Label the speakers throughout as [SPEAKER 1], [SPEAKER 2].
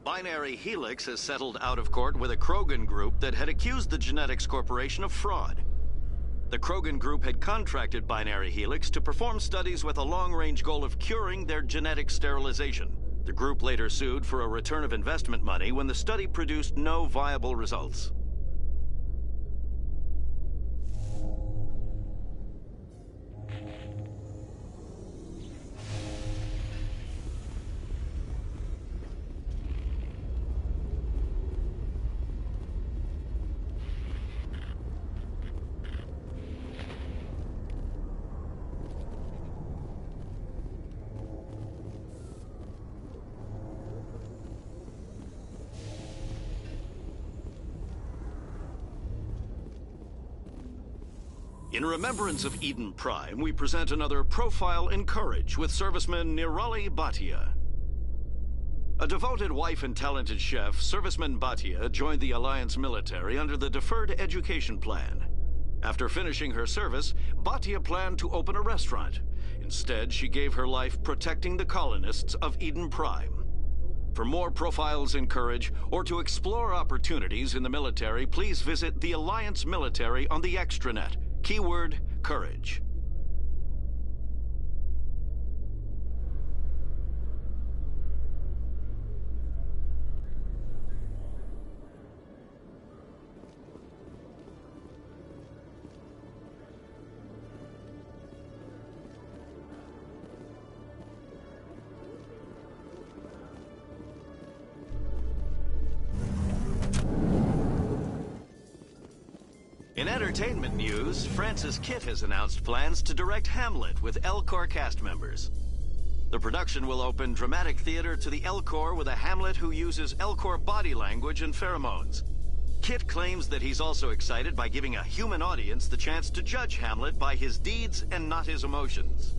[SPEAKER 1] Binary Helix has settled out of court with a Krogan group that had accused the Genetics Corporation of fraud. The Krogan group had contracted Binary Helix to perform studies with a long-range goal of curing their genetic sterilization. The group later sued for a return of investment money when the study produced no viable results. In remembrance of Eden Prime, we present another profile in courage with serviceman Nirali Bhatia. A devoted wife and talented chef, serviceman Bhatia joined the Alliance military under the Deferred Education Plan. After finishing her service, Bhatia planned to open a restaurant. Instead, she gave her life protecting the colonists of Eden Prime. For more profiles in courage, or to explore opportunities in the military, please visit the Alliance military on the extranet. Keyword, courage. In entertainment news, Francis Kitt has announced plans to direct Hamlet with Elcor cast members. The production will open dramatic theater to the Elcor with a Hamlet who uses Elcor body language and pheromones. Kitt claims that he's also excited by giving a human audience the chance to judge Hamlet by his deeds and not his emotions.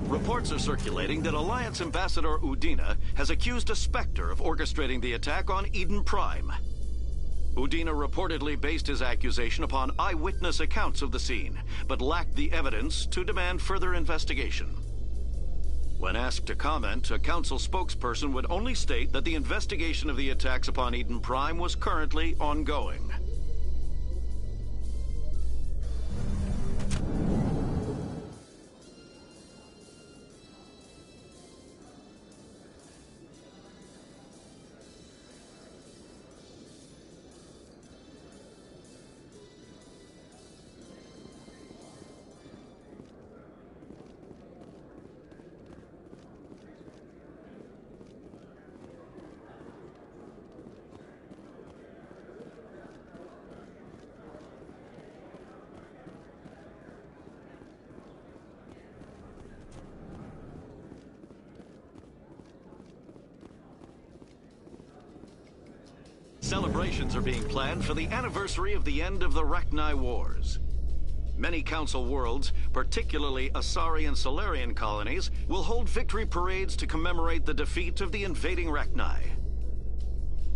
[SPEAKER 1] Reports are circulating that Alliance Ambassador Udina has accused a Spectre of orchestrating the attack on Eden Prime. Udina reportedly based his accusation upon eyewitness accounts of the scene, but lacked the evidence to demand further investigation. When asked to comment, a council spokesperson would only state that the investigation of the attacks upon Eden Prime was currently ongoing. Celebrations are being planned for the anniversary of the end of the Rachni Wars. Many Council worlds, particularly Asari and Solarian colonies, will hold victory parades to commemorate the defeat of the invading Rachni.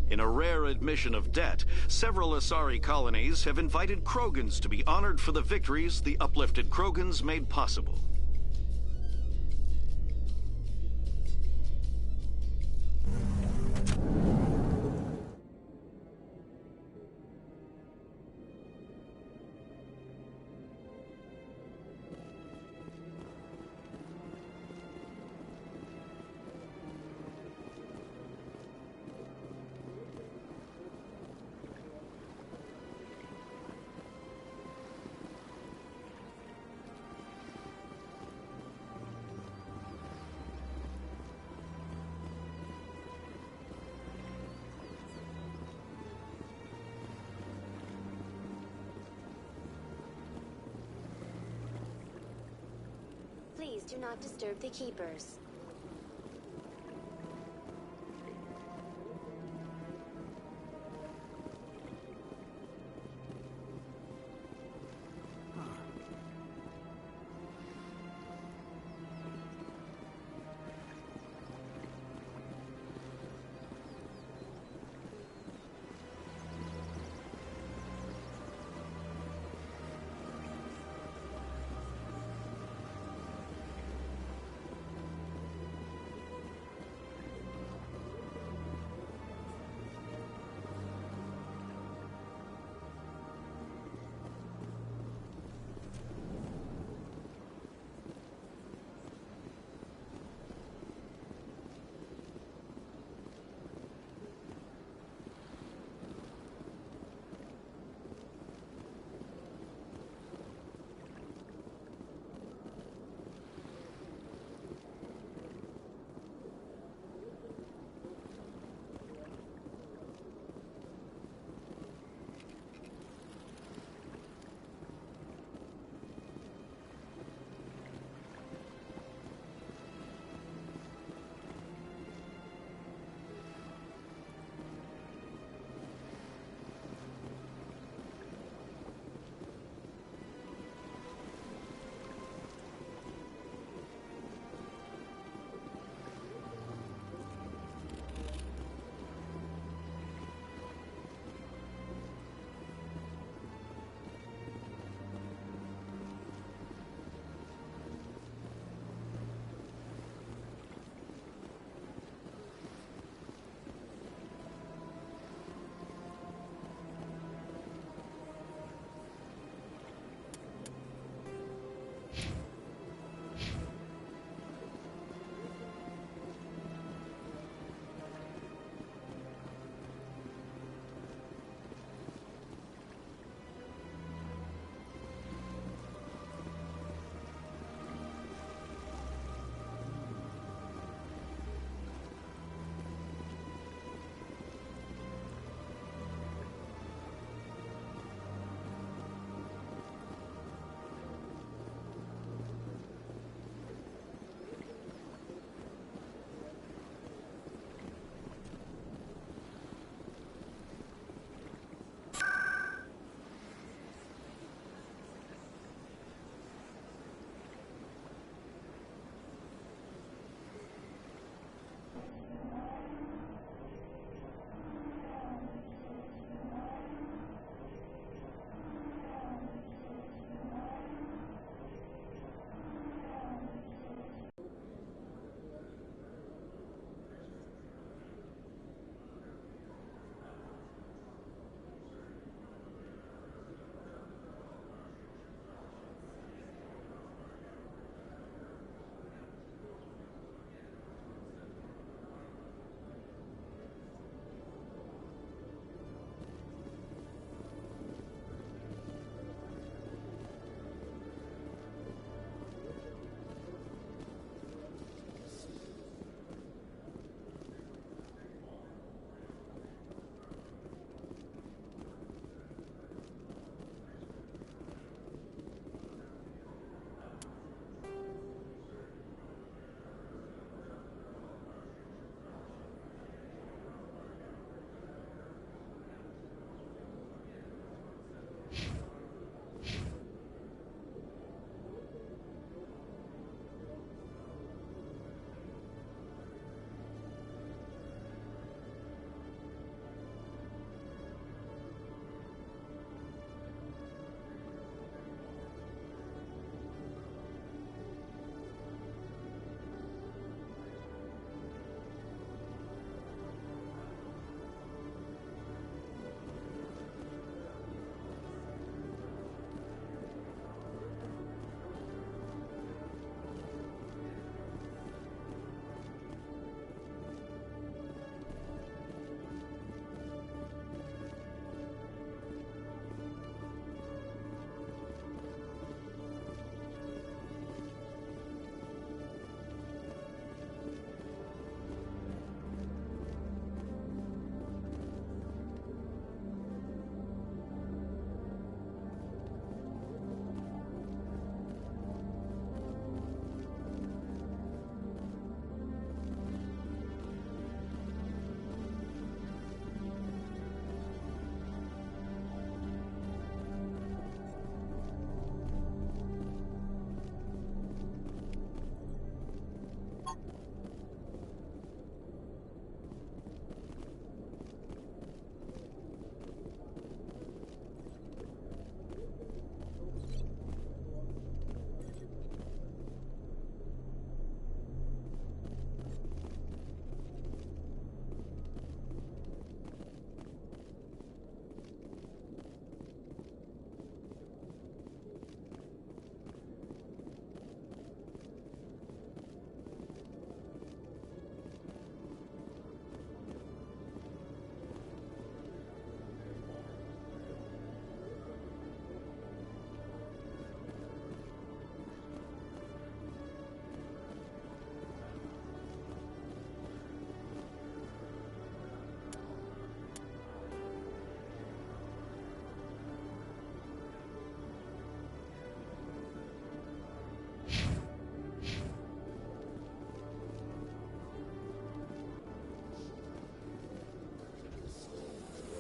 [SPEAKER 1] In a rare admission of debt, several Asari colonies have invited Krogans to be honored for the victories the uplifted Krogans made possible.
[SPEAKER 2] Please do not disturb the keepers.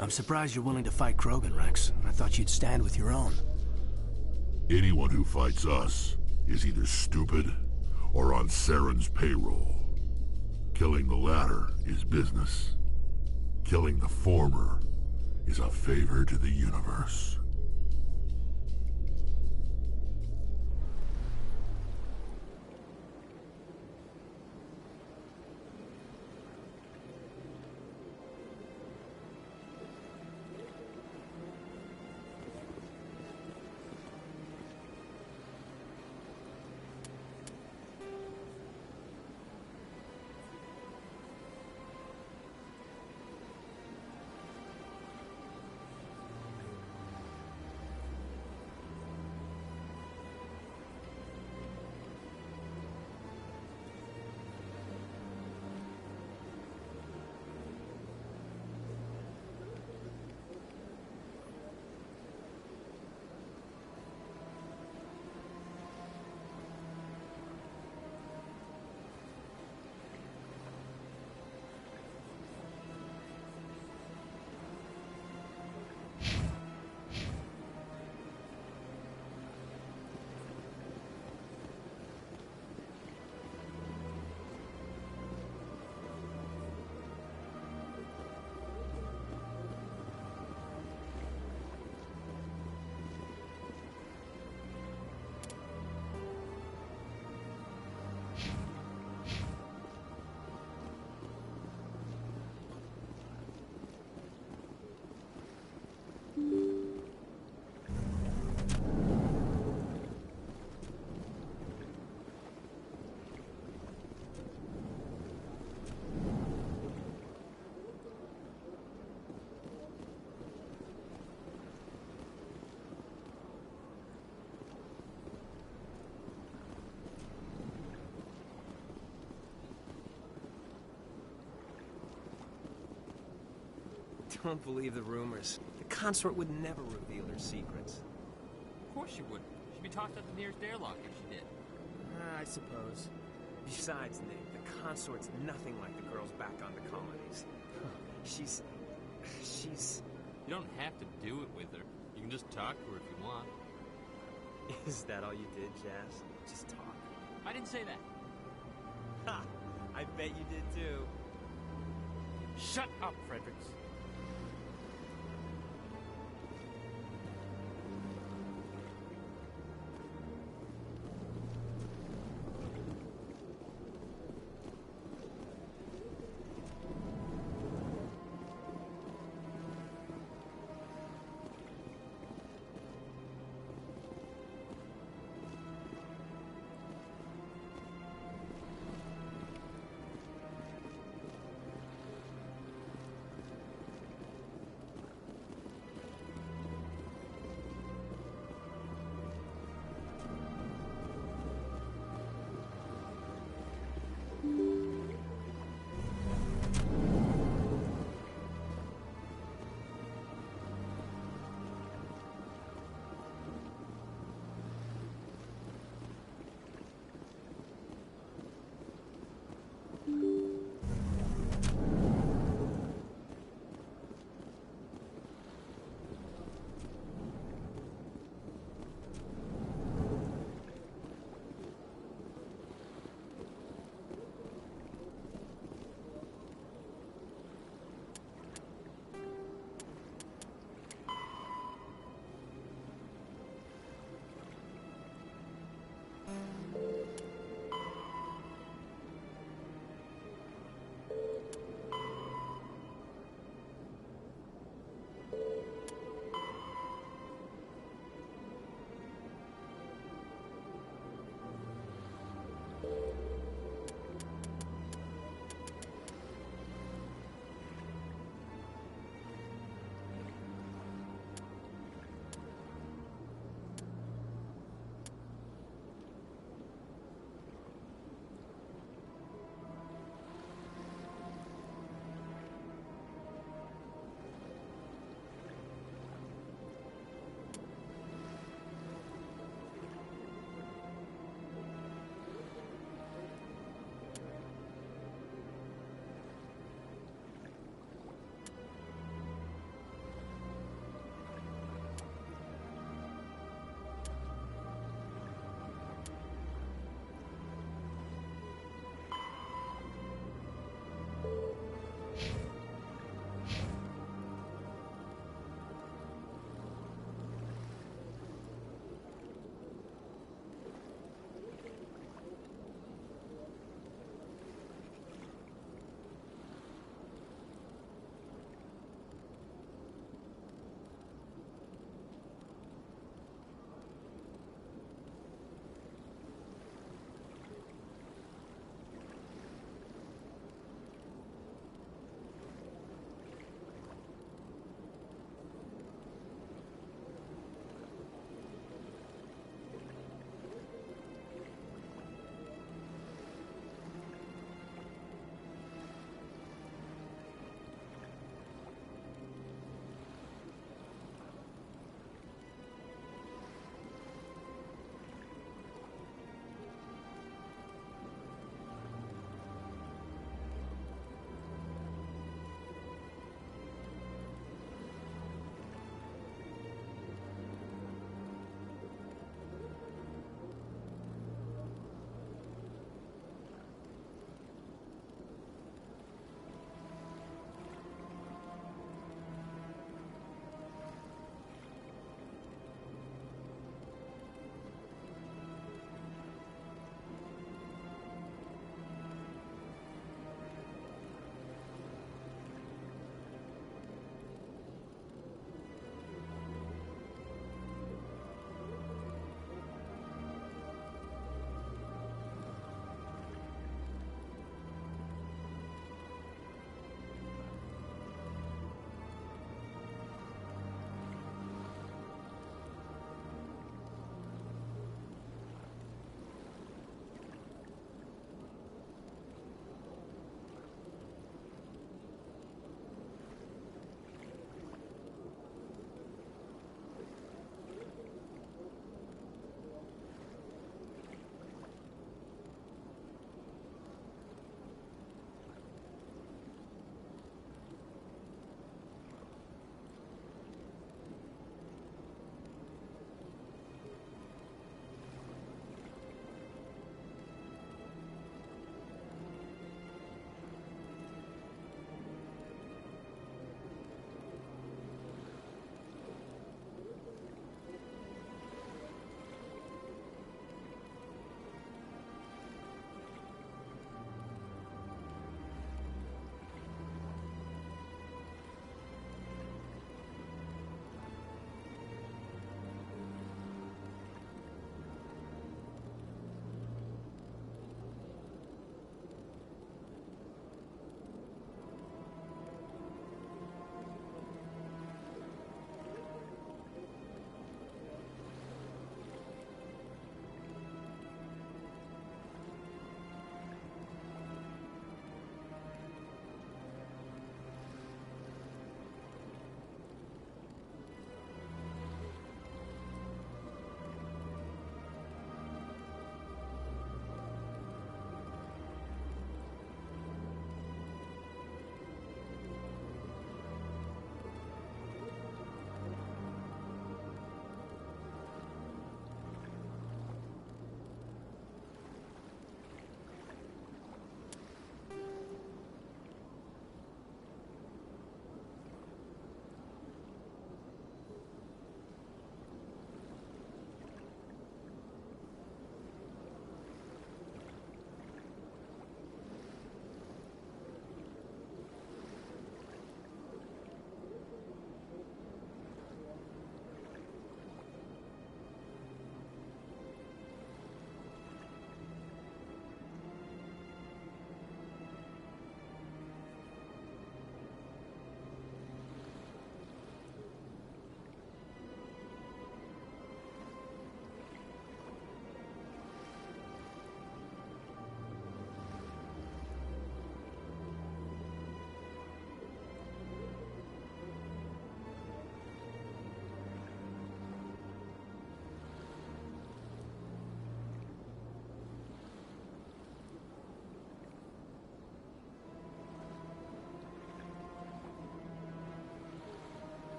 [SPEAKER 3] I'm surprised you're willing to fight Krogan, Rex. I thought you'd stand with your own.
[SPEAKER 4] Anyone who fights us is either stupid or on Saren's payroll. Killing the latter is business. Killing the former is a favor to the universe.
[SPEAKER 3] Don't believe the rumors. The consort would never reveal her secrets.
[SPEAKER 5] Of course she wouldn't. She'd be tossed out the nearest airlock if she did.
[SPEAKER 3] I suppose. Besides, Nate, the consort's nothing like the girls back on the colonies. She's...
[SPEAKER 5] You don't have to do it with her. You can just talk to her if you want.
[SPEAKER 3] Is that all you did, Jazz? Just talk?
[SPEAKER 5] I didn't say that.
[SPEAKER 3] Ha! I bet you did too.
[SPEAKER 5] Shut up, Fredericks.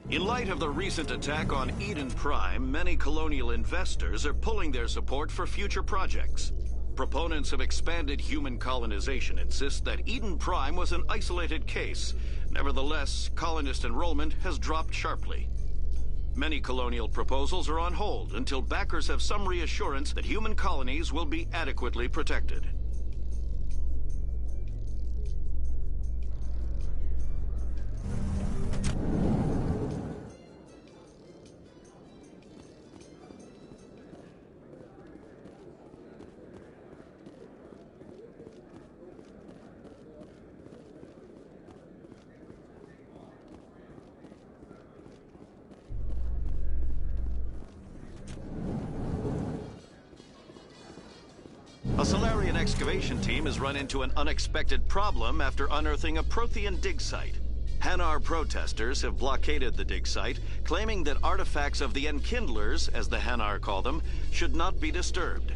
[SPEAKER 1] In light of the recent attack on Eden Prime, many colonial investors are pulling their support for future projects. Proponents of expanded human colonization insist that Eden Prime was an isolated case. Nevertheless, colonist enrollment has dropped sharply. Many colonial proposals are on hold until backers have some reassurance that human colonies will be adequately protected. A Solarian excavation team has run into an unexpected problem after unearthing a Prothean dig site. Hanar protesters have blockaded the dig site, claiming that artifacts of the Enkindlers, as the Hanar call them, should not be disturbed.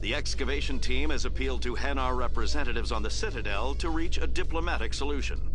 [SPEAKER 1] The excavation team has appealed to Hanar representatives on the Citadel to reach a diplomatic solution.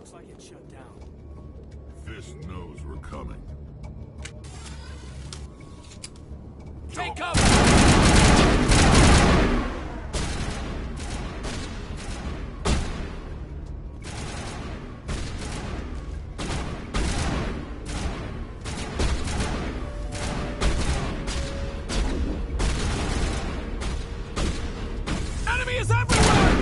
[SPEAKER 3] Looks like it's shut down.
[SPEAKER 4] Fist knows we're coming.
[SPEAKER 3] Take cover! Enemy is everywhere!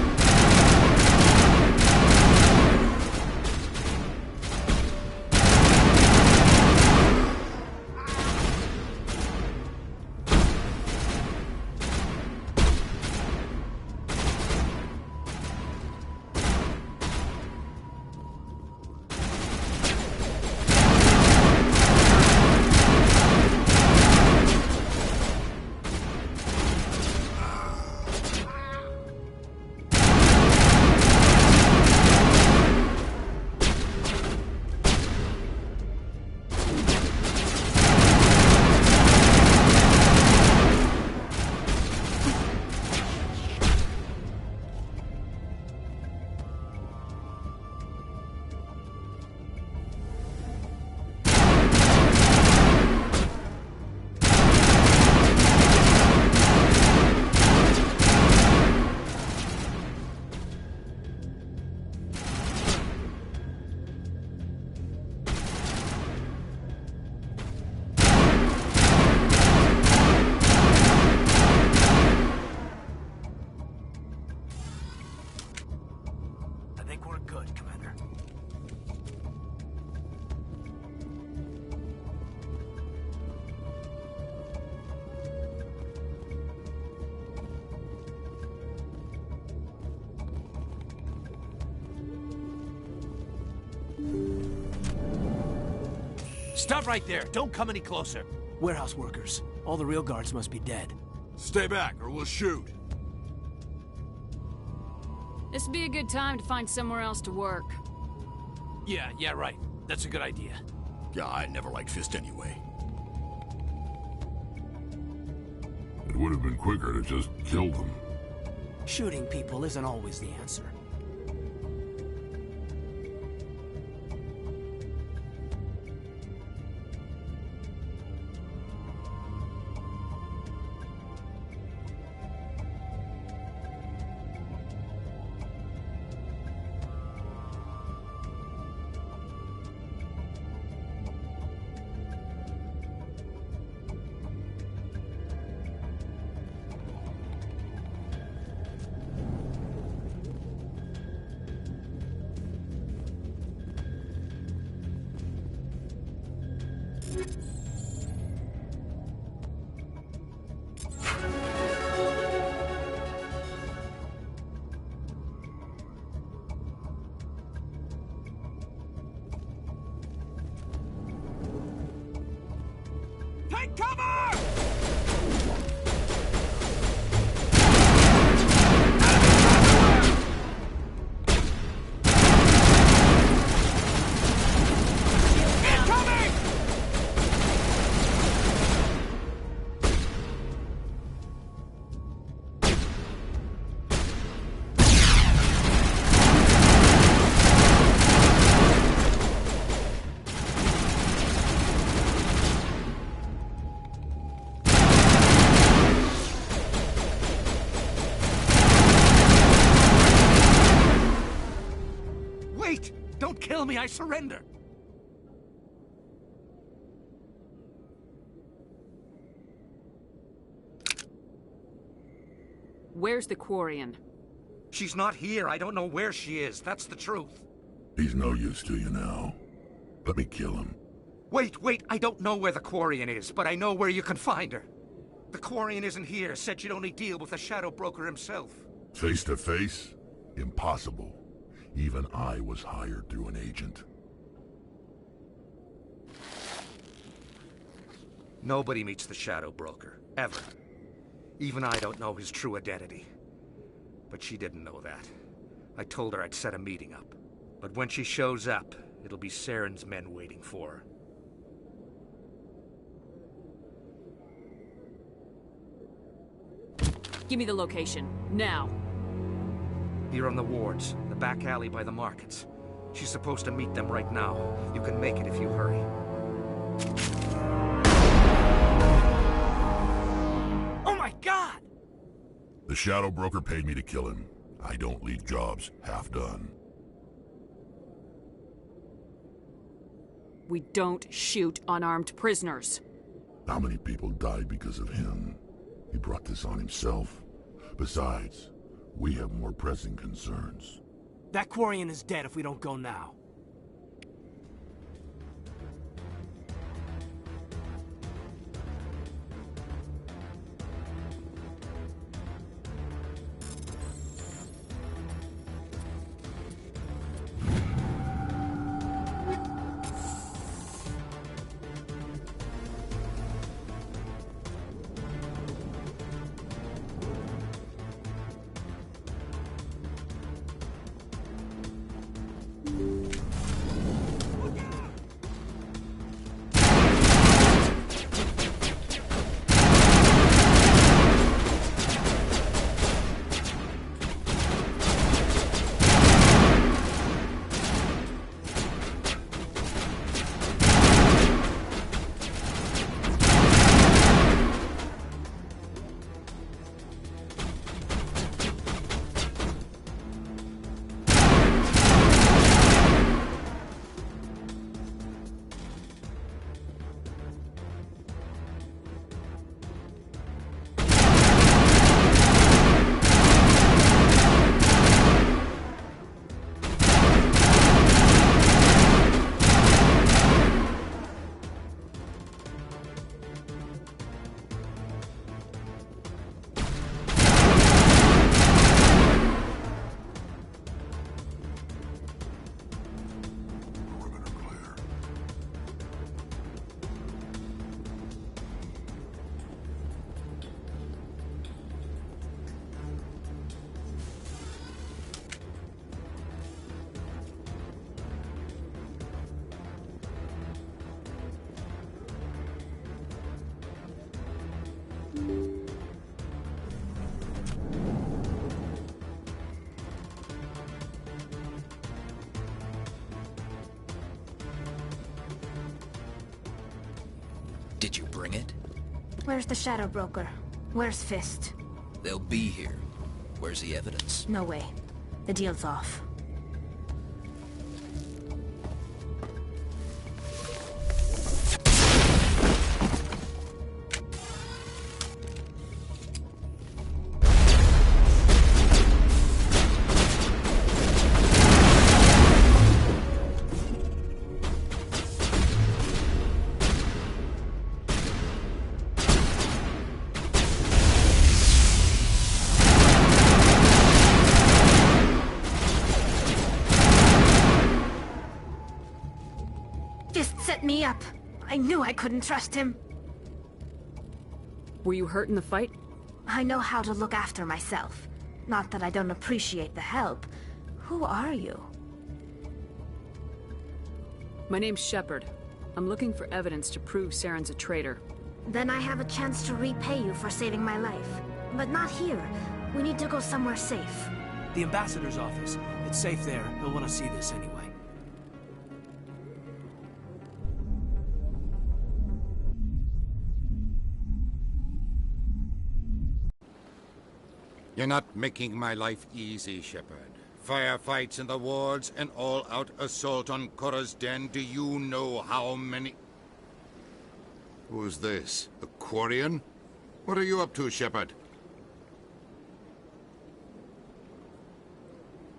[SPEAKER 3] I think we're good, Commander.
[SPEAKER 6] Stop right there. Don't come any closer.
[SPEAKER 3] Warehouse workers. All the real guards must be dead.
[SPEAKER 7] Stay back, or we'll shoot.
[SPEAKER 8] This'd be a good time to find somewhere else to work.
[SPEAKER 6] Yeah, right. That's a good idea.
[SPEAKER 7] Yeah, I never liked Fist anyway.
[SPEAKER 4] It would have been quicker to just kill them.
[SPEAKER 3] Shooting people isn't always the answer.
[SPEAKER 6] Take cover! Incoming! Wait! Don't kill me, I surrender!
[SPEAKER 8] Where's the Quarian?
[SPEAKER 6] She's not here. I don't know where she is. That's the truth.
[SPEAKER 4] He's no use to you now. Let me kill him.
[SPEAKER 6] Wait. I don't know where the Quarian is, but I know where you can find her. The Quarian isn't here. Said she'd only deal with the Shadow Broker himself.
[SPEAKER 4] Face to face? Impossible. Even I was hired through an agent.
[SPEAKER 6] Nobody meets the Shadow Broker. Ever. Even I don't know his true identity. But she didn't know that. I told her I'd set a meeting up. But when she shows up, it'll be Saren's men waiting for her.
[SPEAKER 8] Give me the location, now.
[SPEAKER 6] Here on the wards, the back alley by the markets. She's supposed to meet them right now. You can make it if you hurry.
[SPEAKER 3] Oh my God!
[SPEAKER 4] The Shadow Broker paid me to kill him. I don't leave jobs half done.
[SPEAKER 8] We don't shoot unarmed prisoners.
[SPEAKER 4] How many people died because of him? He brought this on himself. Besides, we have more pressing concerns.
[SPEAKER 3] That Quarian is dead if we don't go now.
[SPEAKER 9] Did you bring it?
[SPEAKER 2] Where's the Shadow Broker? Where's Fist?
[SPEAKER 9] They'll be here. Where's the evidence?
[SPEAKER 2] No way. The deal's off. Set me up. I knew I couldn't trust him.
[SPEAKER 8] Were you hurt in the fight?
[SPEAKER 2] I know how to look after myself. Not that I don't appreciate the help. Who are you?
[SPEAKER 8] My name's Shepard. I'm looking for evidence to prove Saren's a traitor.
[SPEAKER 2] Then I have a chance to repay you for saving my life. But not here. We need to go somewhere safe.
[SPEAKER 3] The ambassador's office. It's safe there. He'll want to see this anyway.
[SPEAKER 10] You're not making my life easy, Shepard. Firefights in the wards, an all-out assault on Korra's den. Do you know how many...
[SPEAKER 7] Who's this? A Quarian? What are you up to, Shepard?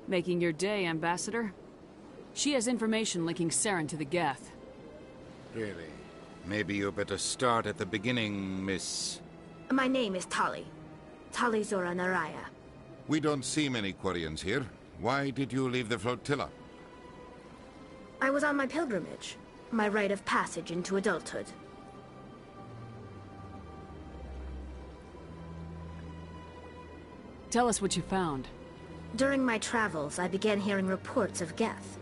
[SPEAKER 8] Making your day, Ambassador. She has information linking Saren to the Geth.
[SPEAKER 10] Really? Maybe you better start at the beginning, Miss...
[SPEAKER 2] My name is Tali. Tali Zora Naraya.
[SPEAKER 7] We don't see many Quarians here. Why did you leave the flotilla?
[SPEAKER 2] I was on my pilgrimage. My rite of passage into adulthood.
[SPEAKER 8] Tell us what you found.
[SPEAKER 2] During my travels, I began hearing reports of Geth.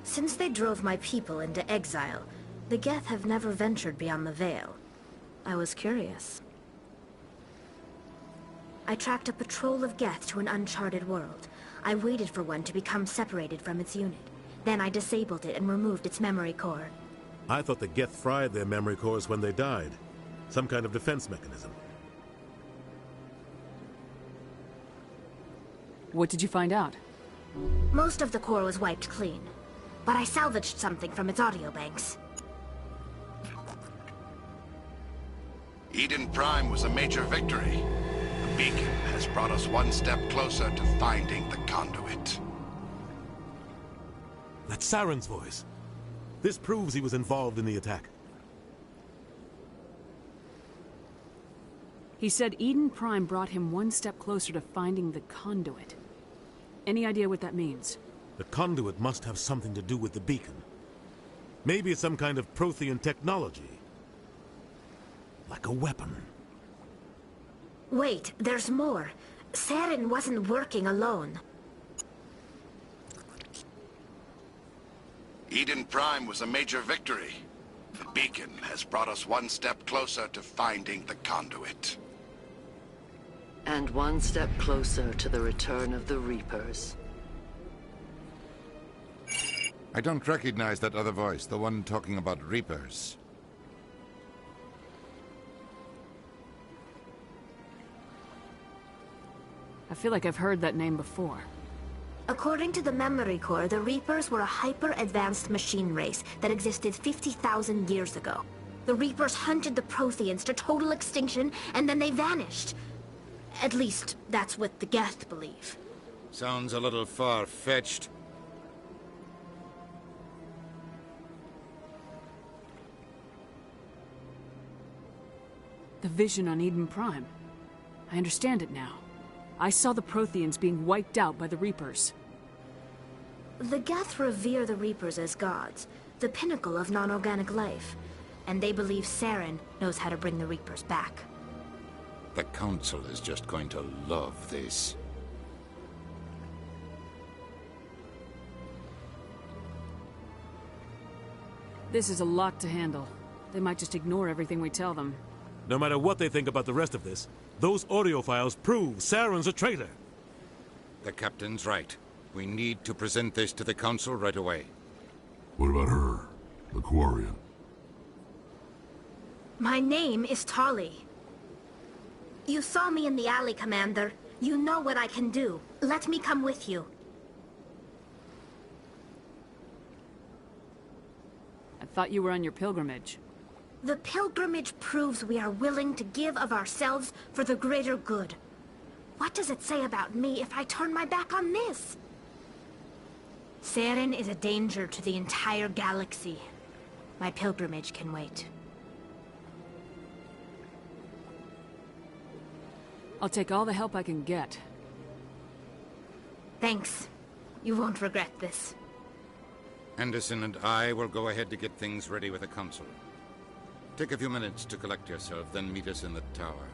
[SPEAKER 2] Since they drove my people into exile, the Geth have never ventured beyond the Veil. I was curious. I tracked a patrol of Geth to an uncharted world. I waited for one to become separated from its unit. Then I disabled it and removed its memory core.
[SPEAKER 11] I thought the Geth fried their memory cores when they died. Some kind of defense mechanism.
[SPEAKER 8] What did you find out?
[SPEAKER 2] Most of the core was wiped clean, but I salvaged something from its audio banks.
[SPEAKER 12] Eden Prime was a major victory. The beacon has brought us one step closer to finding the conduit.
[SPEAKER 11] That's Saren's voice. This proves he was involved in the attack.
[SPEAKER 8] He said Eden Prime brought him one step closer to finding the conduit. Any idea what that means?
[SPEAKER 11] The conduit must have something to do with the beacon. Maybe it's some kind of Prothean technology. Like a weapon.
[SPEAKER 2] Wait, there's more. Saren wasn't working alone.
[SPEAKER 12] Eden Prime was a major victory. The beacon has brought us one step closer to finding the conduit.
[SPEAKER 13] And one step closer to the return of the Reapers.
[SPEAKER 7] I don't recognize that other voice, the one talking about Reapers.
[SPEAKER 8] I feel like I've heard that name before.
[SPEAKER 2] According to the memory core, the Reapers were a hyper-advanced machine race that existed 50,000 years ago. The Reapers hunted the Protheans to total extinction, and then they vanished. At least, that's what the Geth believe.
[SPEAKER 10] Sounds a little far-fetched.
[SPEAKER 8] The vision on Eden Prime. I understand it now. I saw the Protheans being wiped out by the Reapers.
[SPEAKER 2] The Geth revere the Reapers as gods, the pinnacle of non-organic life. And they believe Saren knows how to bring the Reapers back.
[SPEAKER 10] The Council is just going to love this.
[SPEAKER 8] This is a lot to handle. They might just ignore everything we tell them.
[SPEAKER 11] No matter what they think about the rest of this, those audio files prove Saren's a traitor.
[SPEAKER 10] The Captain's right. We need to present this to the Council right away.
[SPEAKER 4] What about her, the Quarian?
[SPEAKER 2] My name is Tali. You saw me in the alley, Commander. You know what I can do. Let me come with you.
[SPEAKER 8] I thought you were on your pilgrimage.
[SPEAKER 2] The pilgrimage proves we are willing to give of ourselves for the greater good. What does it say about me if I turn my back on this? Saren is a danger to the entire galaxy. My pilgrimage can wait.
[SPEAKER 8] I'll take all the help I can get.
[SPEAKER 2] Thanks. You won't regret this.
[SPEAKER 10] Anderson and I will go ahead to get things ready with the Council. Take a few minutes to collect yourself, then meet us in the tower.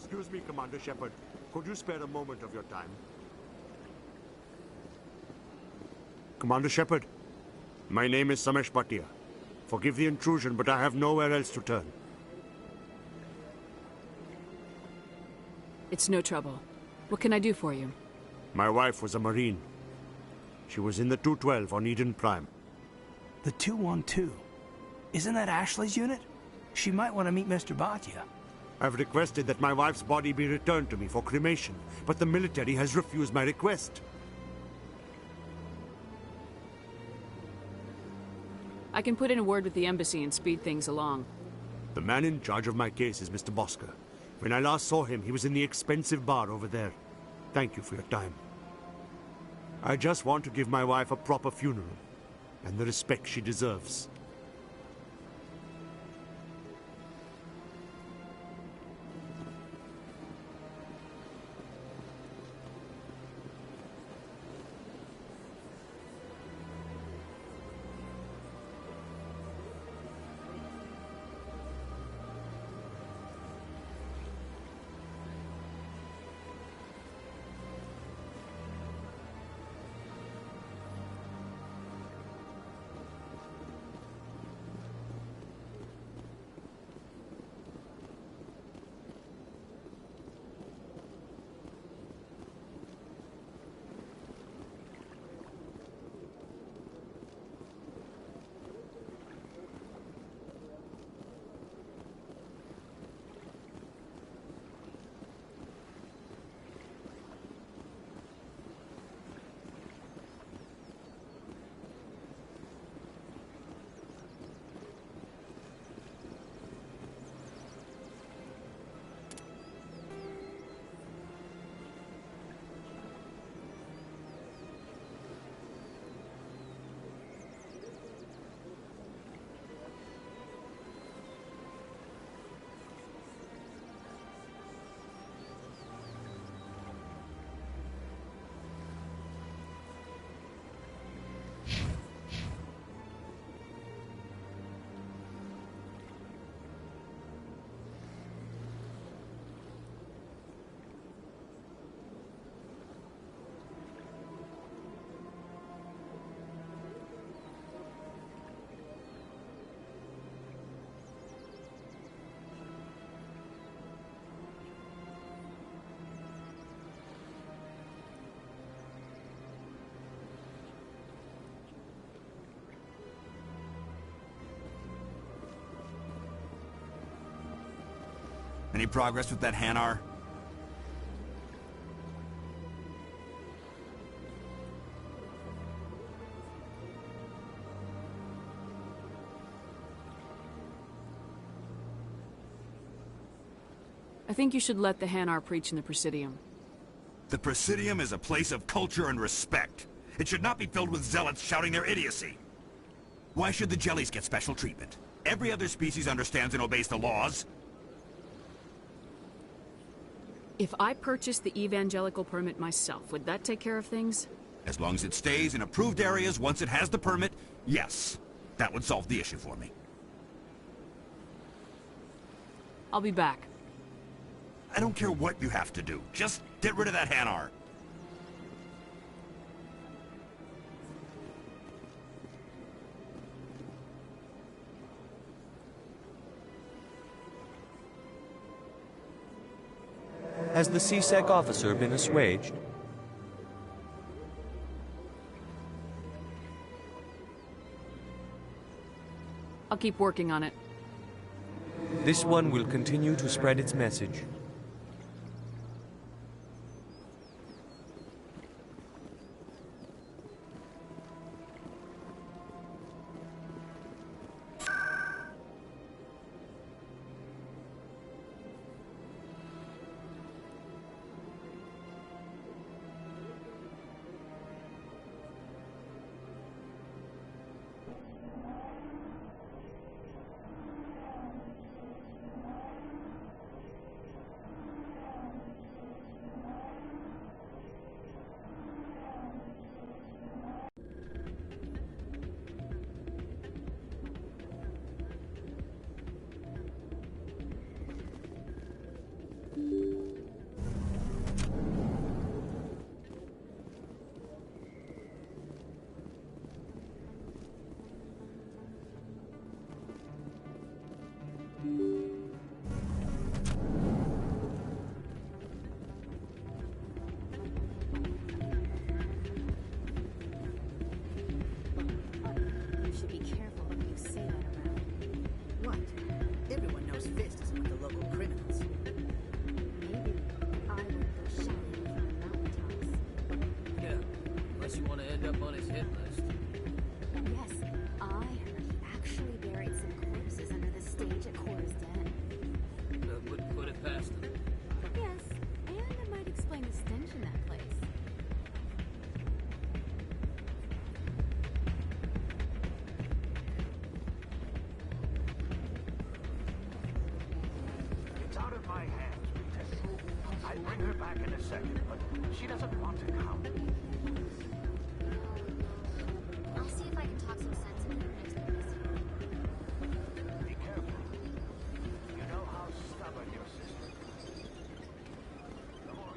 [SPEAKER 14] Excuse me, Commander Shepard. Could you spare a moment of your time? Commander Shepard, my name is Samesh Bhatia. Forgive the intrusion, but I have nowhere else to turn.
[SPEAKER 8] It's no trouble. What can I do for you?
[SPEAKER 14] My wife was a Marine. She was in the 212 on Eden Prime.
[SPEAKER 15] The 212? Isn't that Ashley's unit? She might want to meet Mr. Bhatia.
[SPEAKER 14] I've requested that my wife's body be returned to me for cremation, but the military has refused my request.
[SPEAKER 8] I can put in a word with the embassy and speed things along.
[SPEAKER 14] The man in charge of my case is Mr. Bosker. When I last saw him, he was in the expensive bar over there. Thank you for your time. I just want to give my wife a proper funeral, and the respect she deserves.
[SPEAKER 16] Any progress with that Hanar?
[SPEAKER 8] I think you should let the Hanar preach in the Presidium.
[SPEAKER 16] The Presidium is a place of culture and respect. It should not be filled with zealots shouting their idiocy. Why should the Jellies get special treatment? Every other species understands and obeys the laws.
[SPEAKER 8] If I purchased the evangelical permit myself, would that take care of things?
[SPEAKER 16] As long as it stays in approved areas once it has the permit, yes. That would solve the issue for me.
[SPEAKER 8] I'll be back.
[SPEAKER 16] I don't care what you have to do. Just get rid of that Hanar.
[SPEAKER 17] Has the CSEC officer been assuaged?
[SPEAKER 8] I'll keep working on it.
[SPEAKER 17] This one will continue to spread its message.
[SPEAKER 18] Unless you want to end up on his hit list.
[SPEAKER 19] Yes, I heard he actually buried some corpses under the stage at Cora's Den.
[SPEAKER 18] Wouldn't put it past him.
[SPEAKER 19] Yes, and it might explain the stench in that place.
[SPEAKER 20] It's out of my hands, Peter. I'll bring her back in a second, but she doesn't want to come.
[SPEAKER 19] I'll see if I can talk some sense into her next
[SPEAKER 20] Be careful. You know how stubborn your sister is. Come on.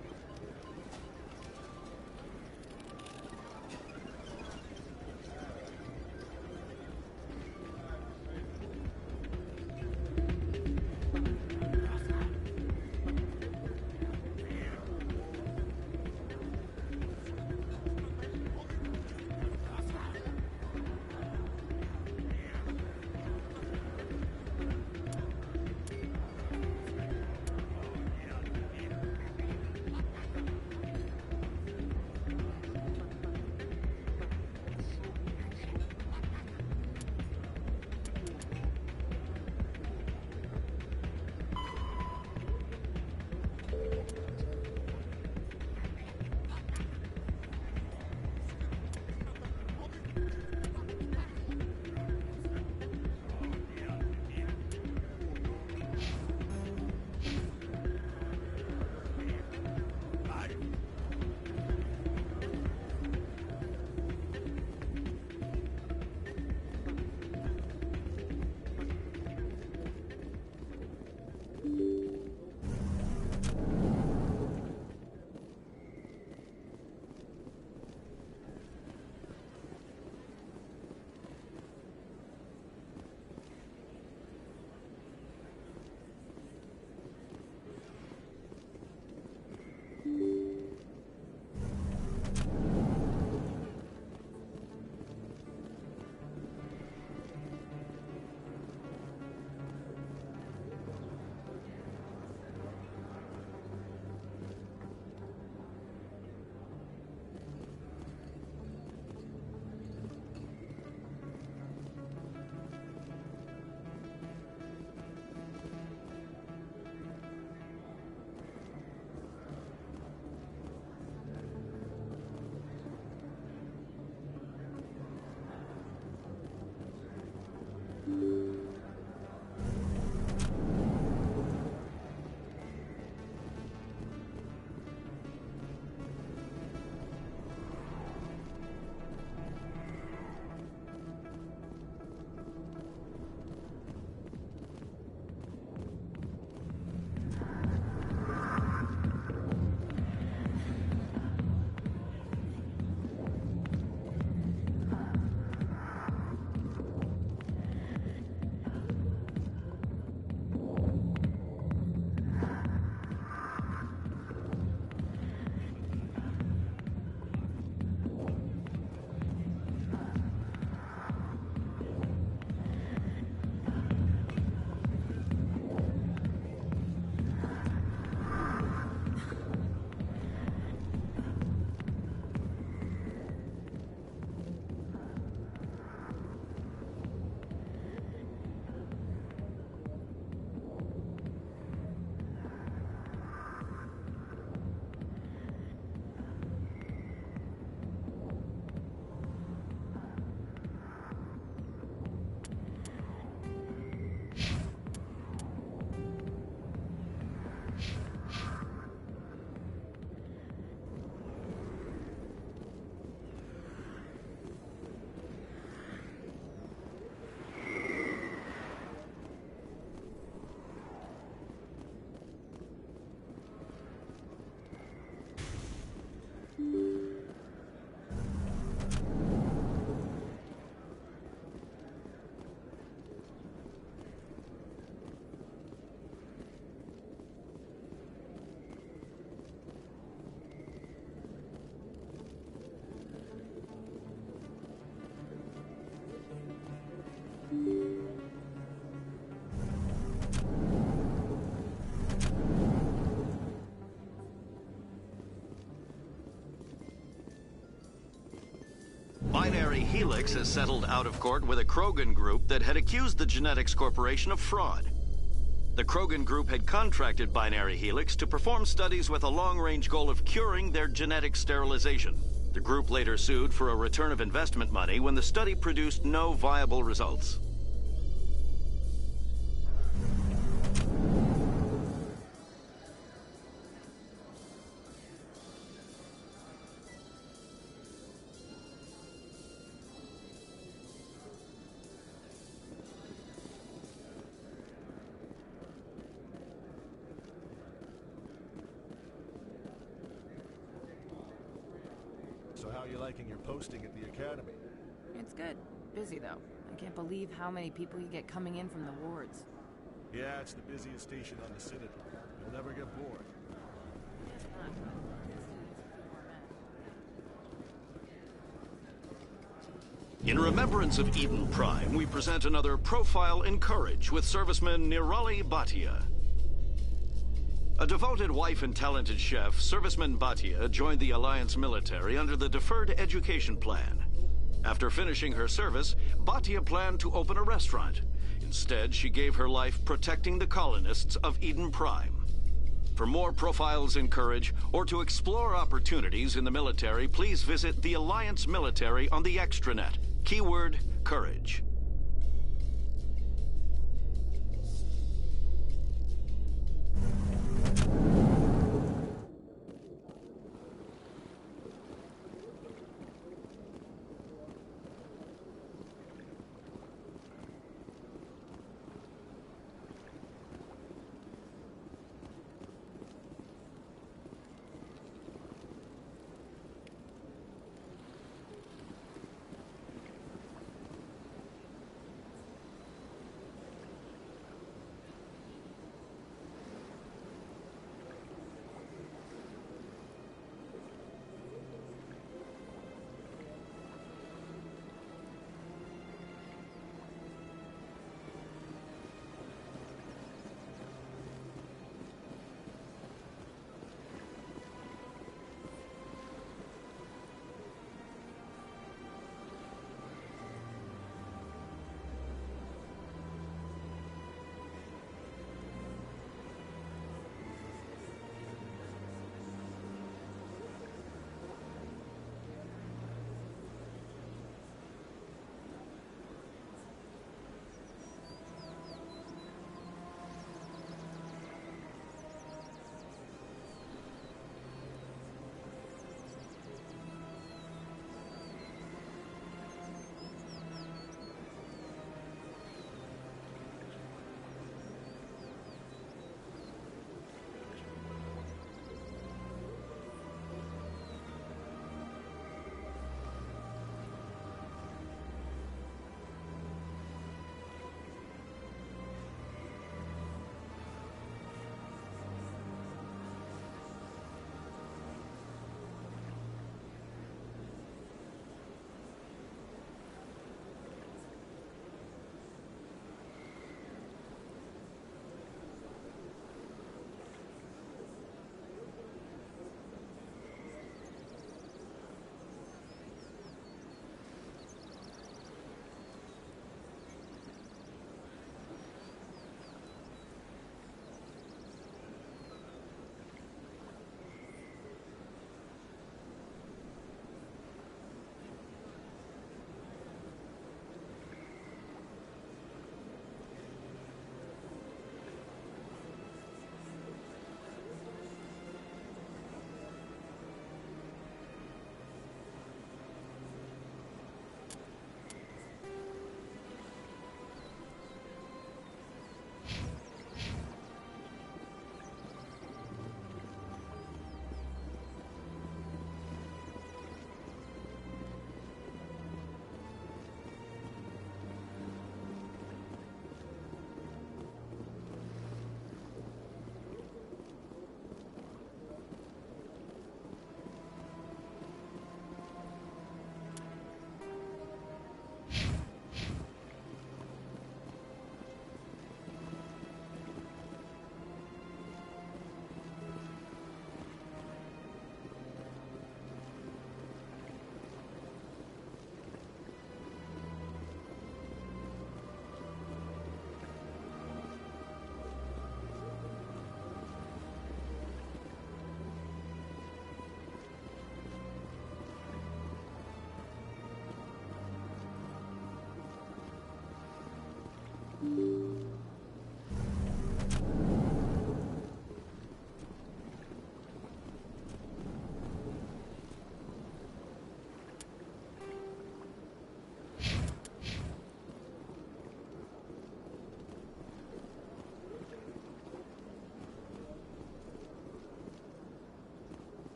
[SPEAKER 1] Binary Helix has settled out of court with a Krogan group that had accused the Genetics Corporation of fraud. The Krogan group had contracted Binary Helix to perform studies with a long-range goal of curing their genetic sterilization. The group later sued for a return of investment money when the study produced no viable results.
[SPEAKER 21] So how are you liking your posting at the academy?
[SPEAKER 22] It's good. Busy, though. I can't believe how many people you get coming in from the wards.
[SPEAKER 21] Yeah, it's the busiest station on the Citadel. You'll never get bored.
[SPEAKER 1] In remembrance of Eden Prime, we present another Profile in Courage with serviceman Nirali Bhatia. A devoted wife and talented chef, Serviceman Bhatia joined the Alliance military under the Deferred Education Plan. After finishing her service, Bhatia planned to open a restaurant. Instead, she gave her life protecting the colonists of Eden Prime. For more Profiles in Courage, or to explore opportunities in the military, please visit the Alliance military on the extranet. Keyword, Courage.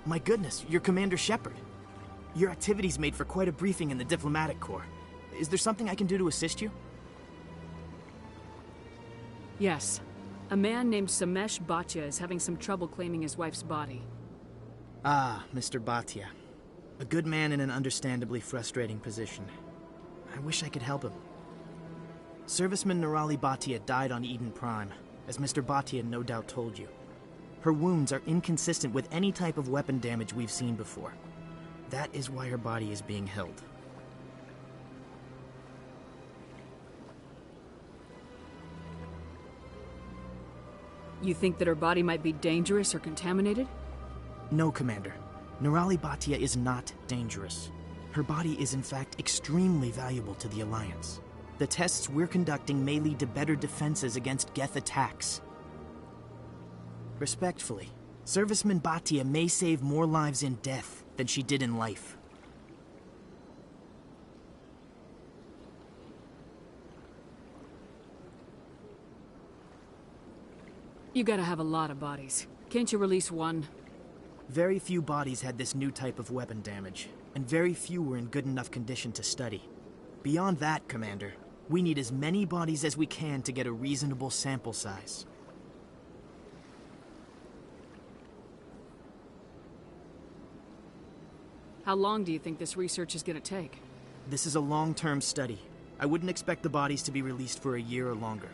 [SPEAKER 5] My goodness, you're Commander Shepard. Your activities made for quite a briefing in the Diplomatic Corps. Is there something I can do to assist you?
[SPEAKER 8] Yes. A man named Samesh Bhatia is having some trouble claiming his wife's body.
[SPEAKER 5] Ah, Mr. Bhatia. A good man in an understandably frustrating position. I wish I could help him. Serviceman Nirali Bhatia died on Eden Prime, as Mr. Bhatia no doubt told you. Her wounds are inconsistent with any type of weapon damage we've seen before. That is why her body is being held.
[SPEAKER 8] You think that her body might be dangerous or contaminated?
[SPEAKER 5] No, Commander. Nirali Bhatia is not dangerous. Her body is in fact extremely valuable to the Alliance. The tests we're conducting may lead to better defenses against Geth attacks. Respectfully, Serviceman Bhatia may save more lives in death than she did in life.
[SPEAKER 8] You gotta have a lot of bodies. Can't you release one?
[SPEAKER 5] Very few bodies had this new type of weapon damage, and very few were in good enough condition to study. Beyond that, Commander, we need as many bodies as we can to get a reasonable sample size.
[SPEAKER 8] How long do you think this research is gonna take?
[SPEAKER 5] This is a long-term study. I wouldn't expect the bodies to be released for a year or longer.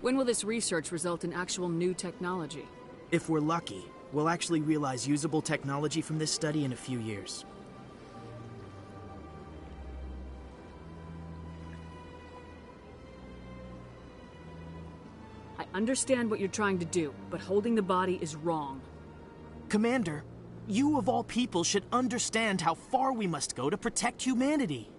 [SPEAKER 8] When will this research result in actual new technology?
[SPEAKER 5] If we're lucky, we'll actually realize usable technology from this study in a few years.
[SPEAKER 8] I understand what you're trying to do, but holding the body is wrong.
[SPEAKER 5] Commander, you of all people should understand how far we must go to protect humanity.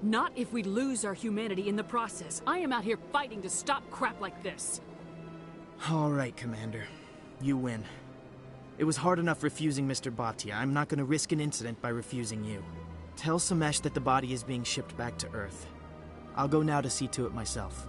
[SPEAKER 8] Not if we lose our humanity in the process. I am out here fighting to stop crap like this.
[SPEAKER 5] All right, Commander. You win. It was hard enough refusing Mr. Bhatia. I'm not going to risk an incident by refusing you. Tell Samesh that the body is being shipped back to Earth. I'll go now to see to it myself.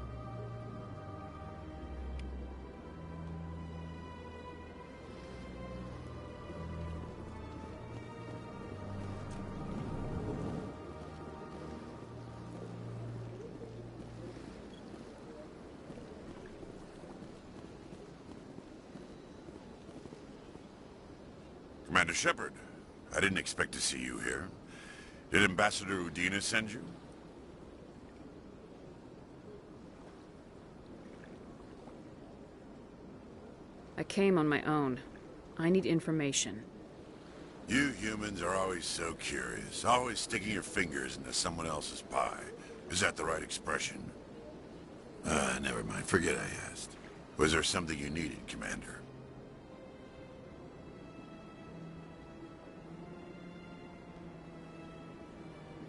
[SPEAKER 4] Commander Shepard, I didn't expect to see you here. Did Ambassador Udina send you?
[SPEAKER 8] I came on my own. I need information.
[SPEAKER 4] You humans are always so curious, always sticking your fingers into someone else's pie. Is that the right expression? Never mind. Forget I asked. Was there something you needed, Commander?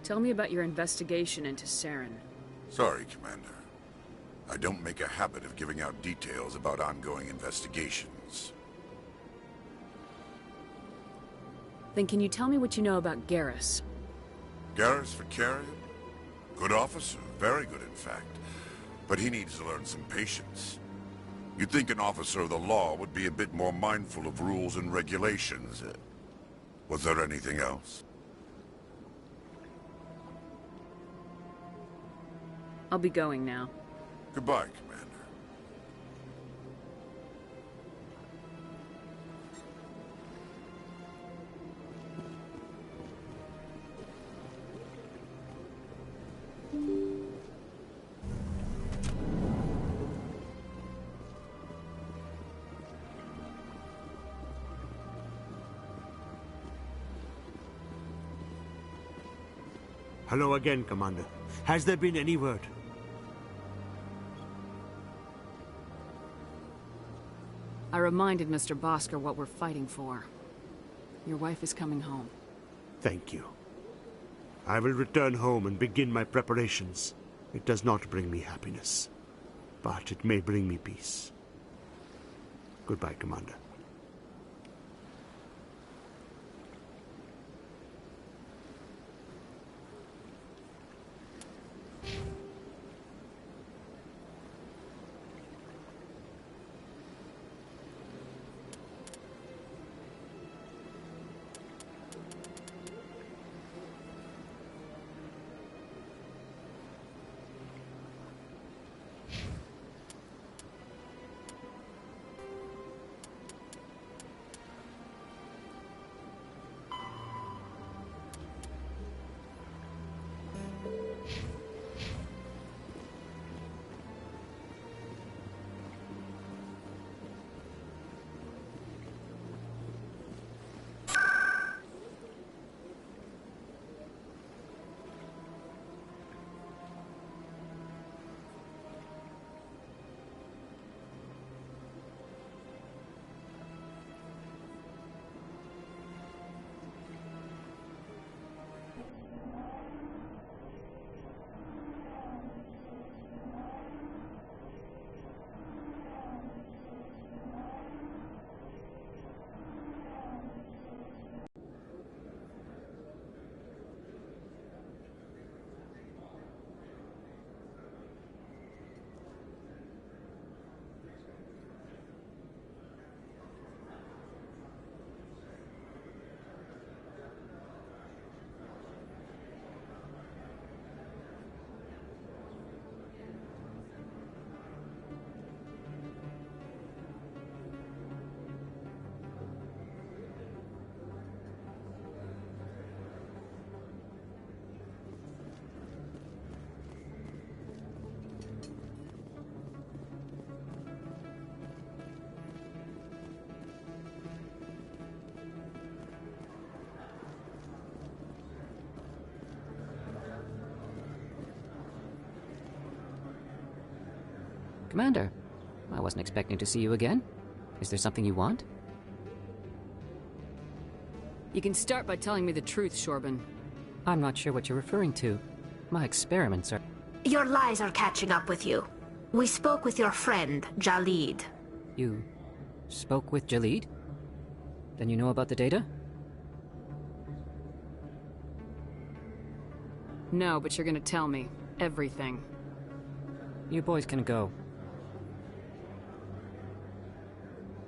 [SPEAKER 8] Tell me about your investigation into Saren.
[SPEAKER 4] Sorry, Commander. I don't make a habit of giving out details about ongoing investigations.
[SPEAKER 8] Then can you tell me what you know about Garrus?
[SPEAKER 4] Garrus Vakarian? Good officer. Very good, in fact. But he needs to learn some patience. You'd think an officer of the law would be a bit more mindful of rules and regulations. Was there anything else?
[SPEAKER 8] I'll be going now.
[SPEAKER 4] Goodbye, Commander.
[SPEAKER 14] Hello again, Commander. Has there been any word?
[SPEAKER 8] I reminded Mr. Bosker what we're fighting for. Your wife is coming home.
[SPEAKER 14] Thank you. I will return home and begin my preparations. It does not bring me happiness, but it may bring me peace. Goodbye, Commander.
[SPEAKER 6] Commander, I wasn't expecting to see you again. Is there something you want?
[SPEAKER 8] You can start by telling me the truth, Shorban.
[SPEAKER 6] I'm not sure what you're referring to. My experiments are...
[SPEAKER 2] Your lies are catching up with you. We spoke with your friend, Jalid.
[SPEAKER 6] You spoke with Jalid? Then you know about the data?
[SPEAKER 8] No, but you're gonna tell me. Everything.
[SPEAKER 6] You boys can go.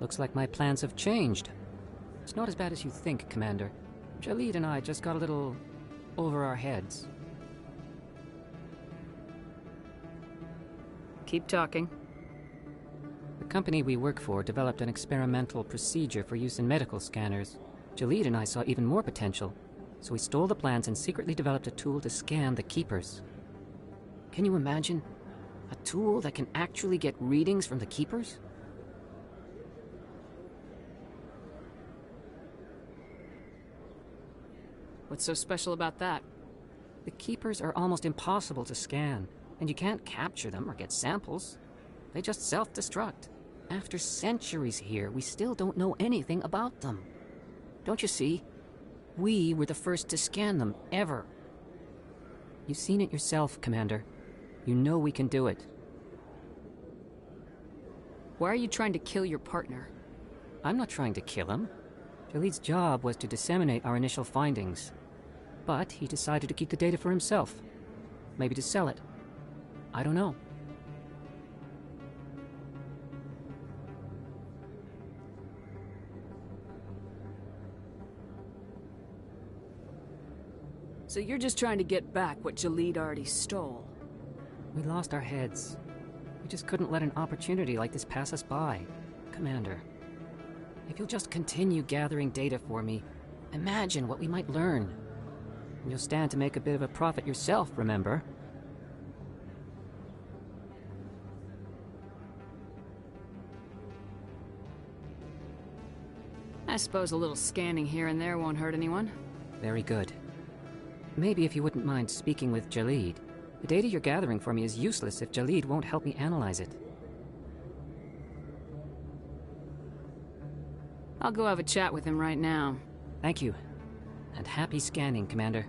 [SPEAKER 6] Looks like my plans have changed. It's not as bad as you think, Commander. Jalid and I just got a little over our heads.
[SPEAKER 8] Keep talking.
[SPEAKER 6] The company we work for developed an experimental procedure for use in medical scanners. Jalid and I saw even more potential, so we stole the plans and secretly developed a tool to scan the Keepers. Can you imagine? A tool that can actually get readings from the Keepers?
[SPEAKER 8] What's so special about that?
[SPEAKER 6] The Keepers are almost impossible to scan, and you can't capture them or get samples. They just self-destruct. After centuries here, we still don't know anything about them. Don't you see? We were the first to scan them, ever. You've seen it yourself, Commander. You know we can do it.
[SPEAKER 8] Why are you trying to kill your partner?
[SPEAKER 6] I'm not trying to kill him. Jalid's job was to disseminate our initial findings. But he decided to keep the data for himself. Maybe to sell it. I don't know.
[SPEAKER 8] So you're just trying to get back what Jalid already stole?
[SPEAKER 6] We lost our heads. We just couldn't let an opportunity like this pass us by. Commander, if you'll just continue gathering data for me, imagine what we might learn. And you'll stand to make a bit of a profit yourself, remember?
[SPEAKER 8] I suppose a little scanning here and there won't hurt anyone.
[SPEAKER 6] Very good. Maybe if you wouldn't mind speaking with Jalid. The data you're gathering for me is useless if Jalid won't help me analyze it.
[SPEAKER 8] I'll go have a chat with him right now.
[SPEAKER 6] Thank you. And happy scanning, Commander.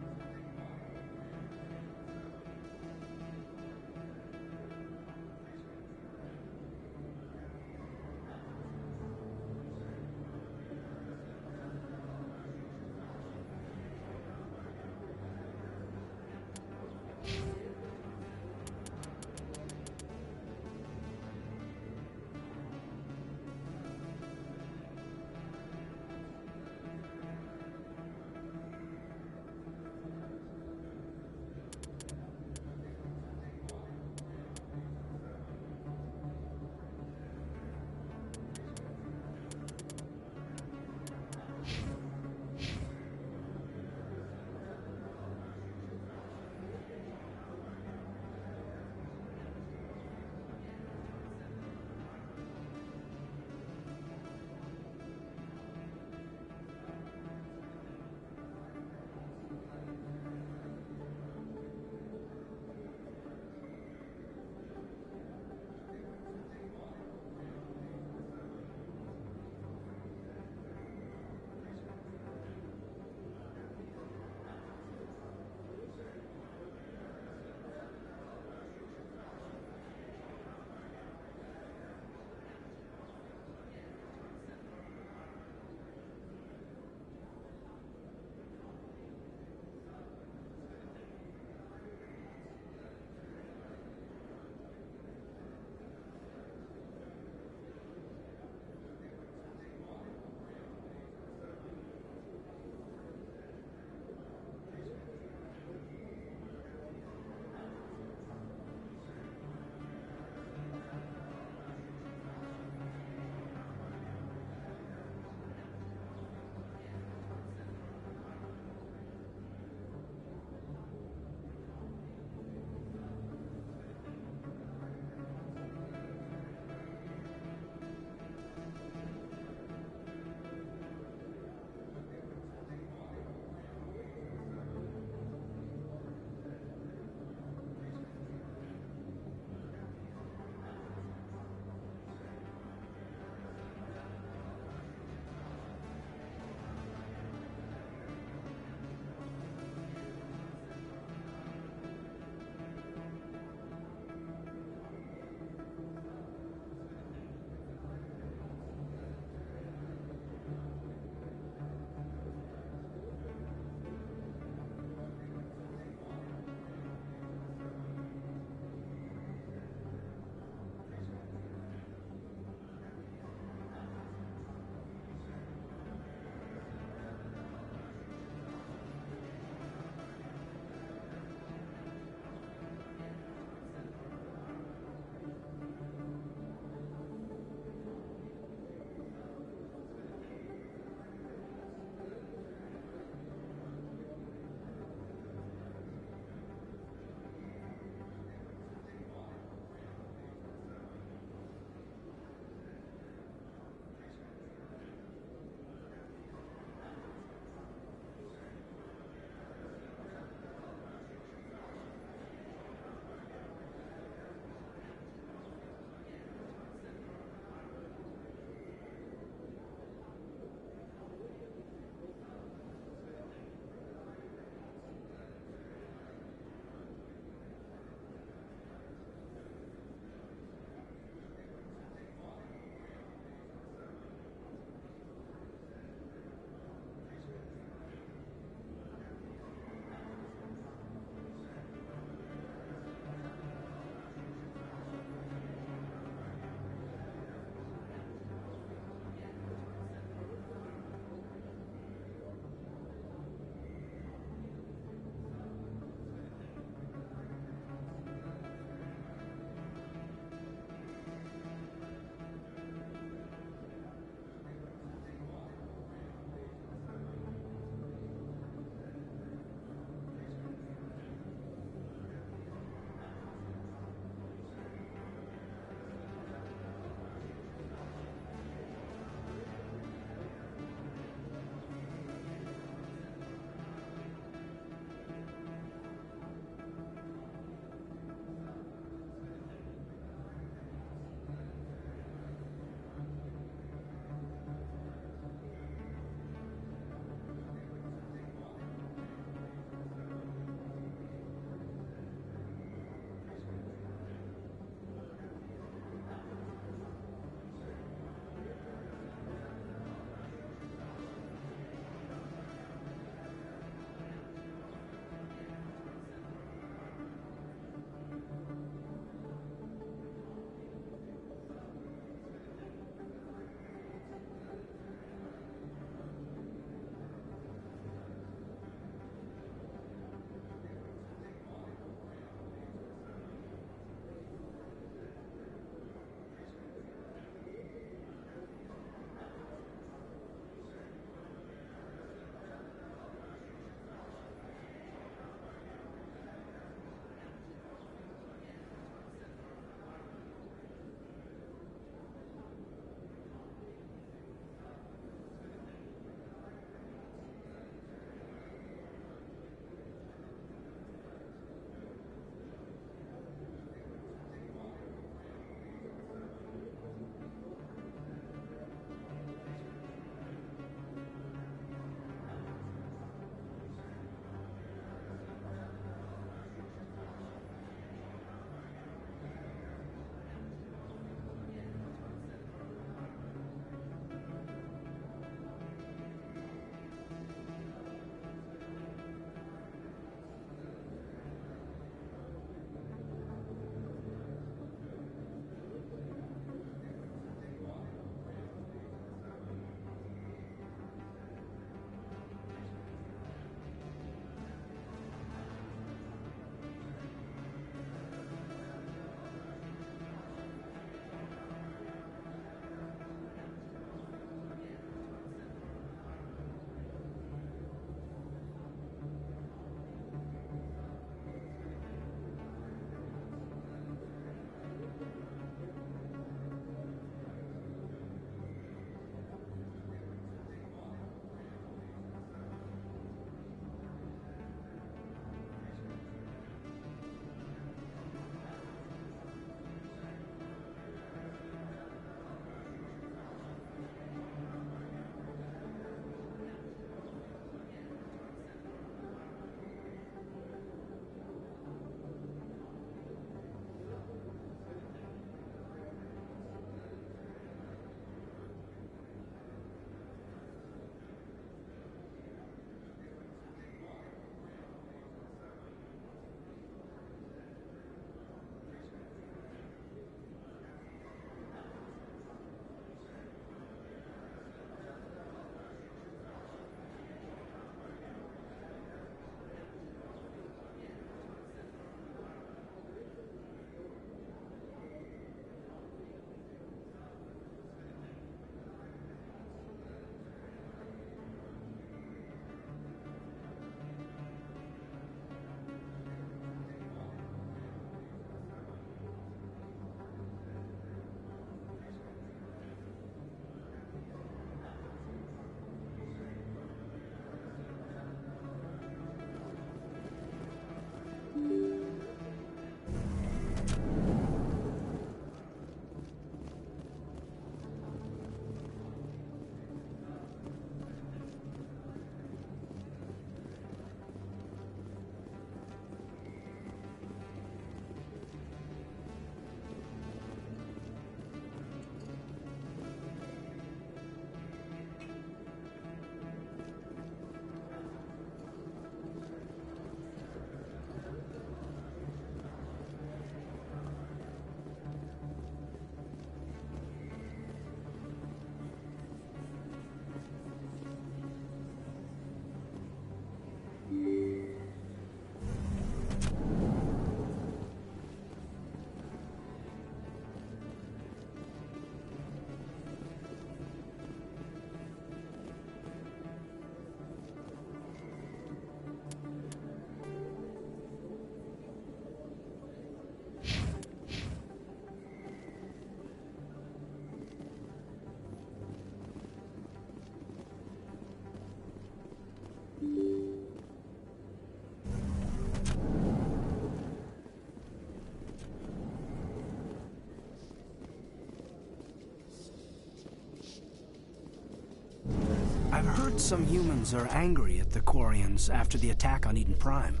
[SPEAKER 15] heard some humans are angry at the Quarians after the attack on Eden Prime.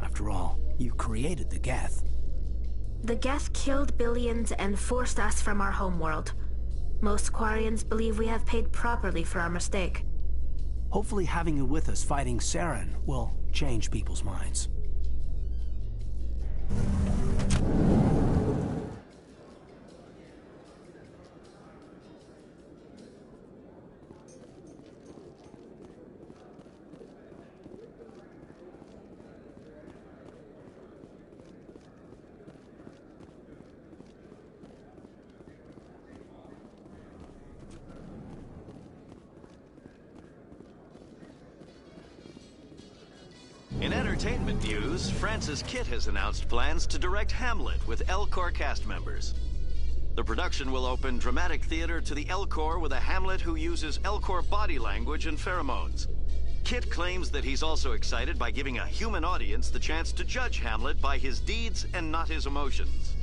[SPEAKER 15] After all, you created the Geth.
[SPEAKER 2] The Geth killed billions and forced us from our homeworld. Most Quarians believe we have paid properly for our mistake.
[SPEAKER 15] Hopefully having you with us fighting Saren will change people's minds.
[SPEAKER 1] In entertainment news, Francis Kitt has announced plans to direct Hamlet with Elcor cast members. The production will open dramatic theater to the Elcor with a Hamlet who uses Elcor body language and pheromones. Kitt claims that he's also excited by giving a human audience the chance to judge Hamlet by his deeds and not his emotions.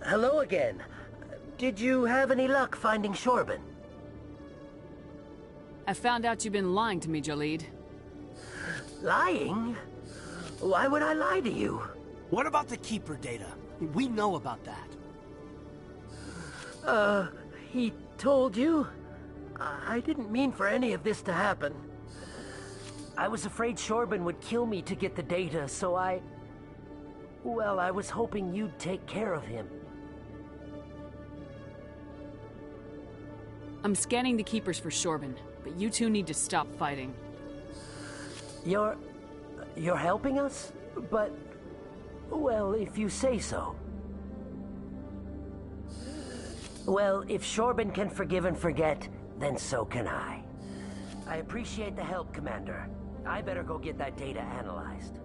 [SPEAKER 3] Hello again. Did you have any luck finding Shorben?
[SPEAKER 8] I found out you've been lying to me, Jalid.
[SPEAKER 3] Lying? Why would I lie to you?
[SPEAKER 15] What about the Keeper data? We know about that.
[SPEAKER 3] He told you? I didn't mean for any of this to happen. I was afraid Shorben would kill me to get the data, so well, I was hoping you'd take care of him.
[SPEAKER 8] I'm scanning the Keepers for Shorben, but you two need to stop fighting.
[SPEAKER 3] You're helping us? But, well, if you say so. Well, if Shorben can forgive and forget, then so can I. I appreciate the help, Commander. I better go get that data analyzed.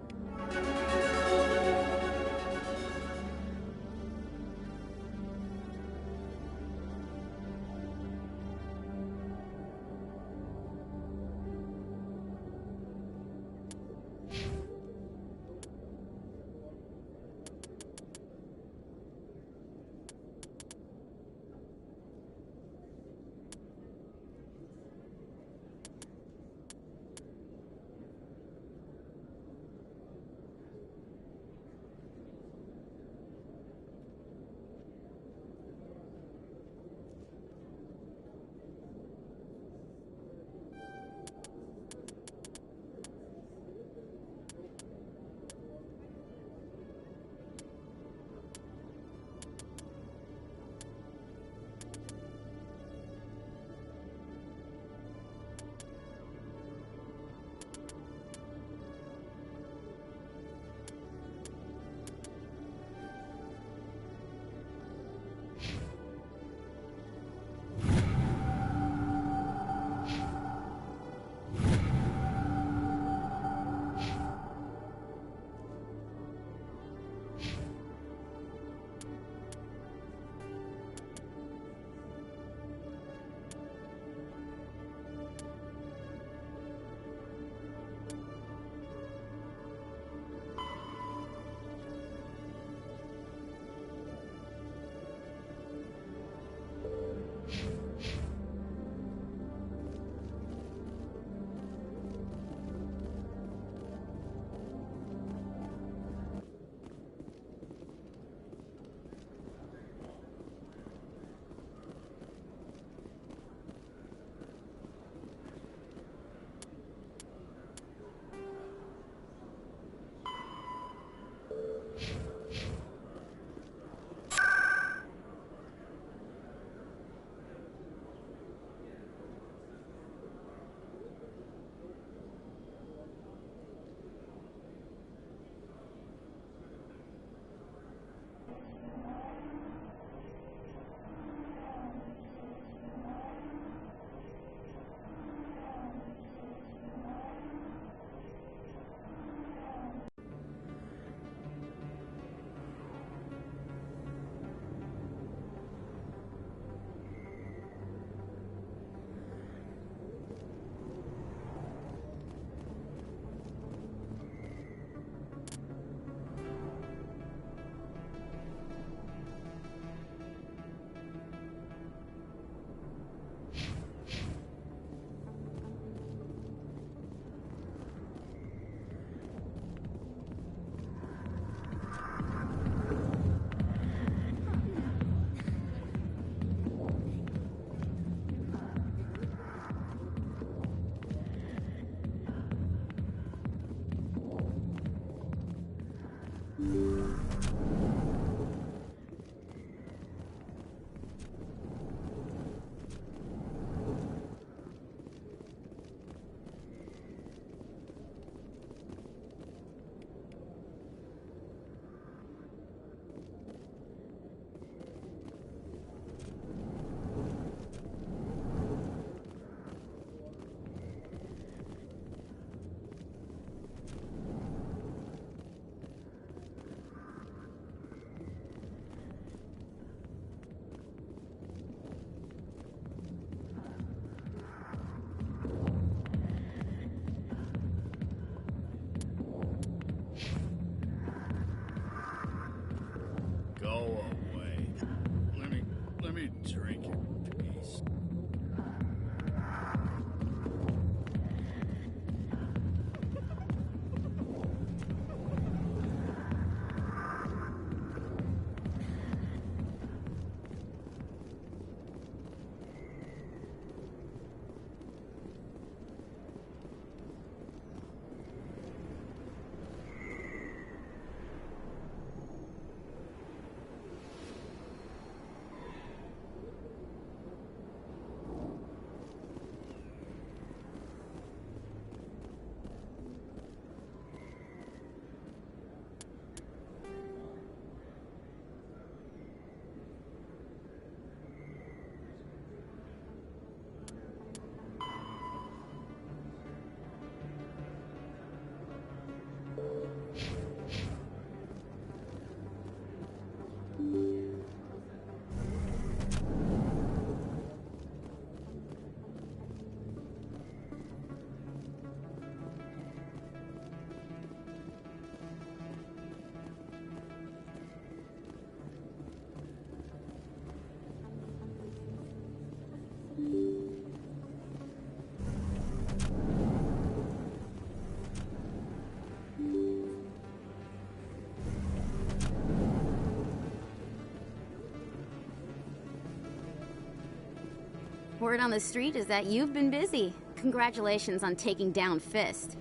[SPEAKER 19] Word on the street is that you've been busy. Congratulations on taking down Fist.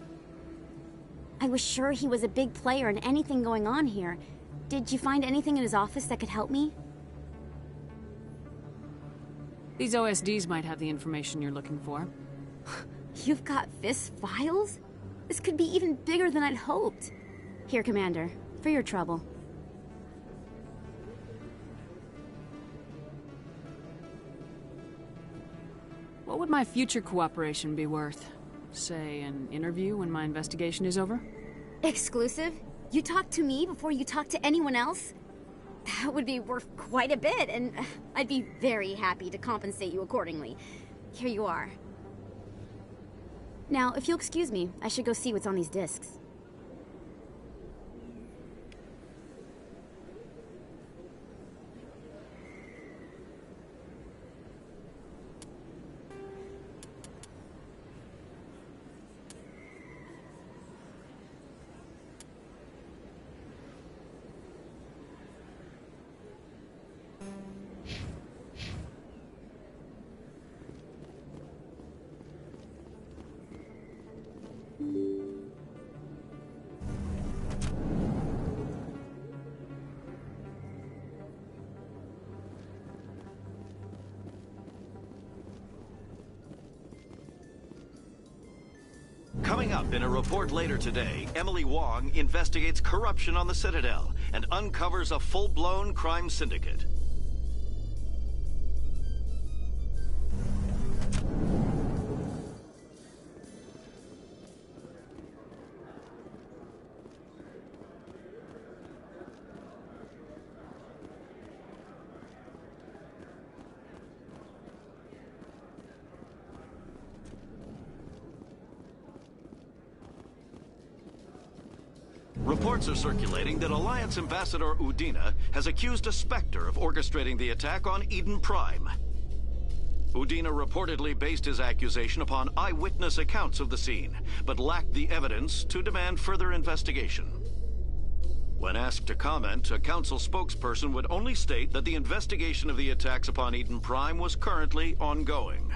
[SPEAKER 19] I was sure he was a big player in anything going on here. Did you find anything in his office that could help me?
[SPEAKER 8] These OSDs might have the information you're looking for.
[SPEAKER 19] You've got Fist files? This could be even bigger than I'd hoped. Here, Commander, for your trouble.
[SPEAKER 8] What would my future cooperation be worth? Say, an interview when my investigation is over?
[SPEAKER 19] Exclusive? You talk to me before you talk to anyone else? That would be worth quite a bit, and I'd be very happy to compensate you accordingly. Here you are. Now, if you'll excuse me, I should go see what's on these discs.
[SPEAKER 1] Coming up in a report later today, Emily Wong investigates corruption on the Citadel and uncovers a full-blown crime syndicate. Reports are circulating that Alliance Ambassador Udina has accused a Spectre of orchestrating the attack on Eden Prime. Udina reportedly based his accusation upon eyewitness accounts of the scene, but lacked the evidence to demand further investigation. When asked to comment, a council spokesperson would only state that the investigation of the attacks upon Eden Prime was currently ongoing.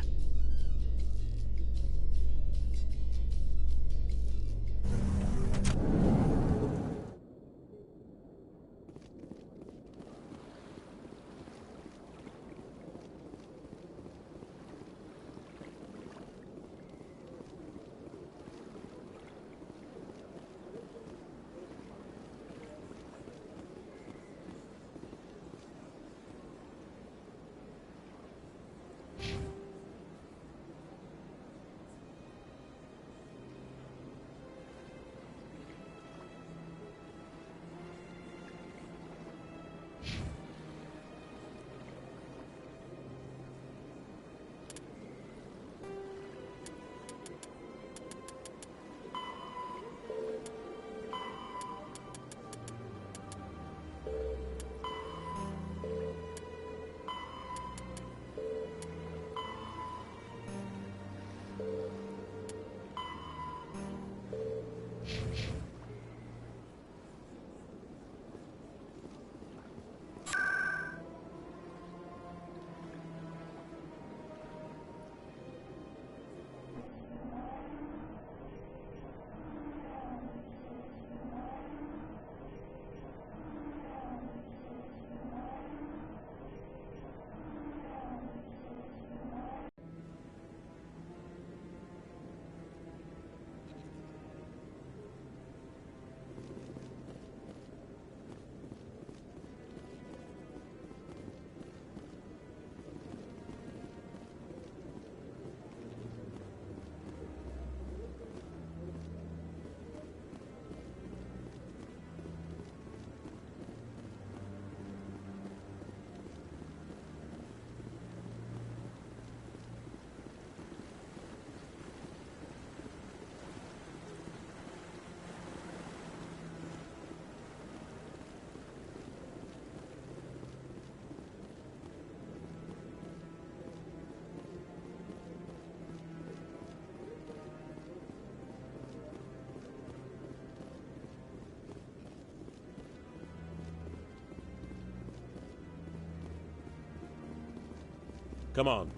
[SPEAKER 11] Come on.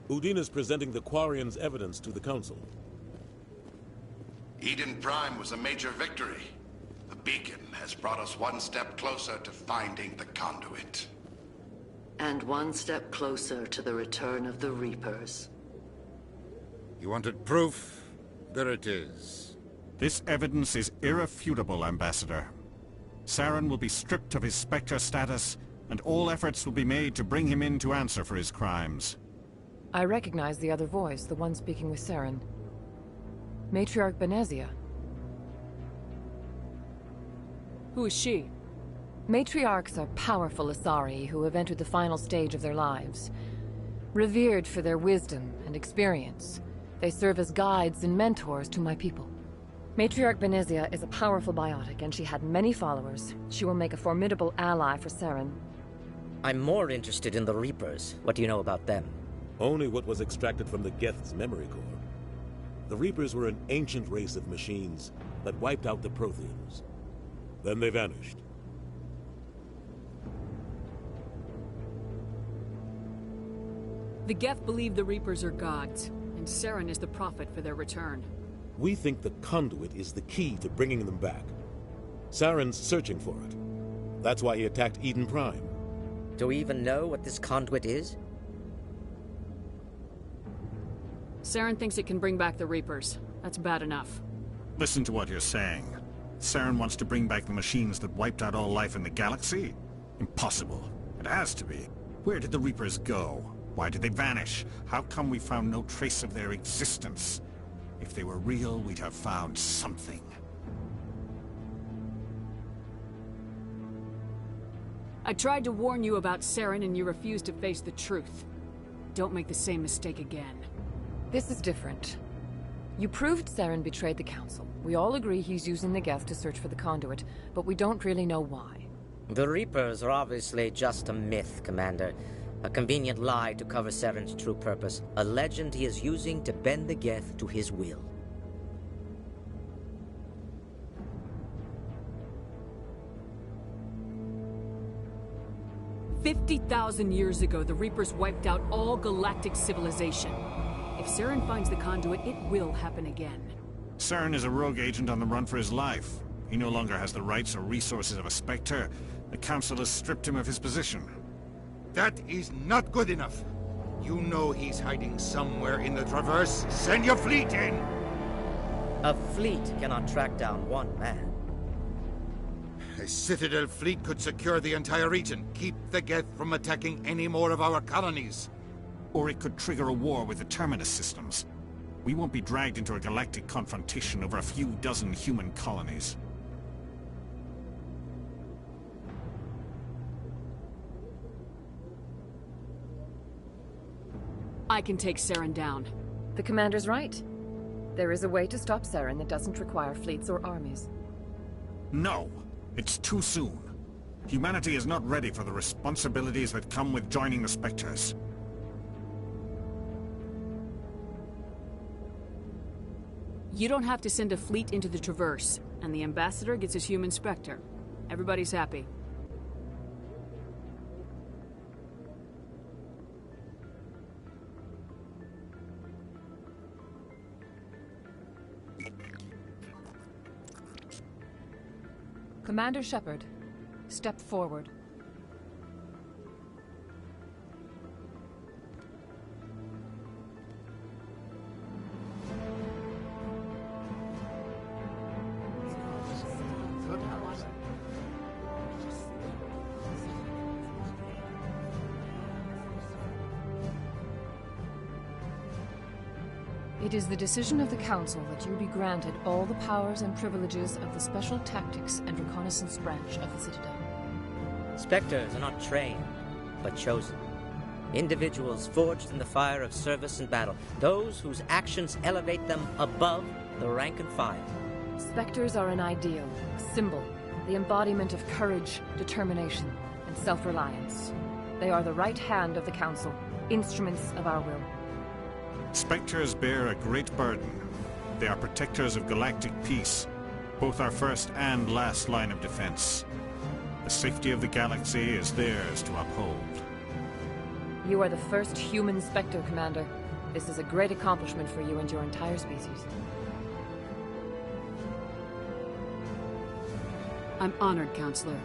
[SPEAKER 11] Udina's presenting the Quarians' evidence to the Council.
[SPEAKER 9] Eden Prime was a major victory. The beacon has brought us one step closer to finding the conduit.
[SPEAKER 13] And one step closer to the return of the Reapers.
[SPEAKER 10] You wanted proof? There it is.
[SPEAKER 12] This evidence is irrefutable, Ambassador. Saren will be stripped of his Spectre status, and all efforts will be made to bring him in to answer for his crimes.
[SPEAKER 22] I recognize the other voice, the one speaking with Saren. Matriarch Benezia.
[SPEAKER 8] Who is she?
[SPEAKER 22] Matriarchs are powerful Asari who have entered the final stage of their lives. Revered for their wisdom and experience, they serve as guides and mentors to my people. Matriarch Benezia is a powerful biotic, and she had many followers. She will make a formidable ally for Saren.
[SPEAKER 23] I'm more interested in the Reapers. What do you know about them?
[SPEAKER 11] Only what was extracted from the Geth's memory core. The Reapers were an ancient race of machines that wiped out the Protheans. Then they vanished.
[SPEAKER 8] The Geth believe the Reapers are gods, and Saren is the prophet for their return.
[SPEAKER 11] We think the conduit is the key to bringing them back. Saren's searching for it. That's why he attacked Eden Prime.
[SPEAKER 23] Do we even know what this conduit is?
[SPEAKER 8] Saren thinks it can bring back the Reapers. That's bad enough.
[SPEAKER 12] Listen to what you're saying. Saren wants to bring back the machines that wiped out all life in the galaxy? Impossible. It has to be. Where did the Reapers go? Why did they vanish? How come we found no trace of their existence? If they were real, we'd have found something.
[SPEAKER 8] I tried to warn you about Saren and you refused to face the truth. Don't make the same mistake again.
[SPEAKER 22] This is different. You proved Saren betrayed the Council. We all agree he's using the Geth to search for the conduit, but we don't really know why.
[SPEAKER 23] The Reapers are obviously just a myth, Commander. A convenient lie to cover Saren's true purpose. A legend he is using to bend the Geth to his will.
[SPEAKER 8] "50,000 years ago, the Reapers wiped out all galactic civilization. If Saren finds the conduit, it will happen again.
[SPEAKER 12] Saren is a rogue agent on the run for his life. He no longer has the rights or resources of a Spectre. The Council has stripped him of his position.
[SPEAKER 10] That is not good enough. You know he's hiding somewhere in the Traverse. Send your fleet in!
[SPEAKER 23] A fleet cannot track down one man.
[SPEAKER 10] A Citadel fleet could secure the entire region, keep the Geth from attacking any more of our colonies.
[SPEAKER 12] Or it could trigger a war with the Terminus systems. We won't be dragged into a galactic confrontation over a few dozen human colonies.
[SPEAKER 8] I can take Saren down.
[SPEAKER 22] The Commander's right. There is a way to stop Saren that doesn't require fleets or armies.
[SPEAKER 12] No! It's too soon. Humanity is not ready for the responsibilities that come with joining the Spectres.
[SPEAKER 8] You don't have to send a fleet into the Traverse, and the Ambassador gets his human Spectre. Everybody's happy.
[SPEAKER 22] Commander Shepard, step forward. It is the decision of the Council that you be granted all the powers and privileges of the Special Tactics and Reconnaissance branch of the Citadel.
[SPEAKER 23] Spectres are not trained, but chosen. Individuals forged in the fire of service and battle. Those whose actions elevate them above the rank and file.
[SPEAKER 22] Spectres are an ideal, a symbol, the embodiment of courage, determination, and self-reliance. They are the right hand of the Council, instruments of our will.
[SPEAKER 12] Spectres bear a great burden. They are protectors of galactic peace, both our first and last line of defense. The safety of the galaxy is theirs to uphold.
[SPEAKER 22] You are the first human Spectre, Commander. This is a great accomplishment for you and your entire species.
[SPEAKER 8] I'm honored, Counselor.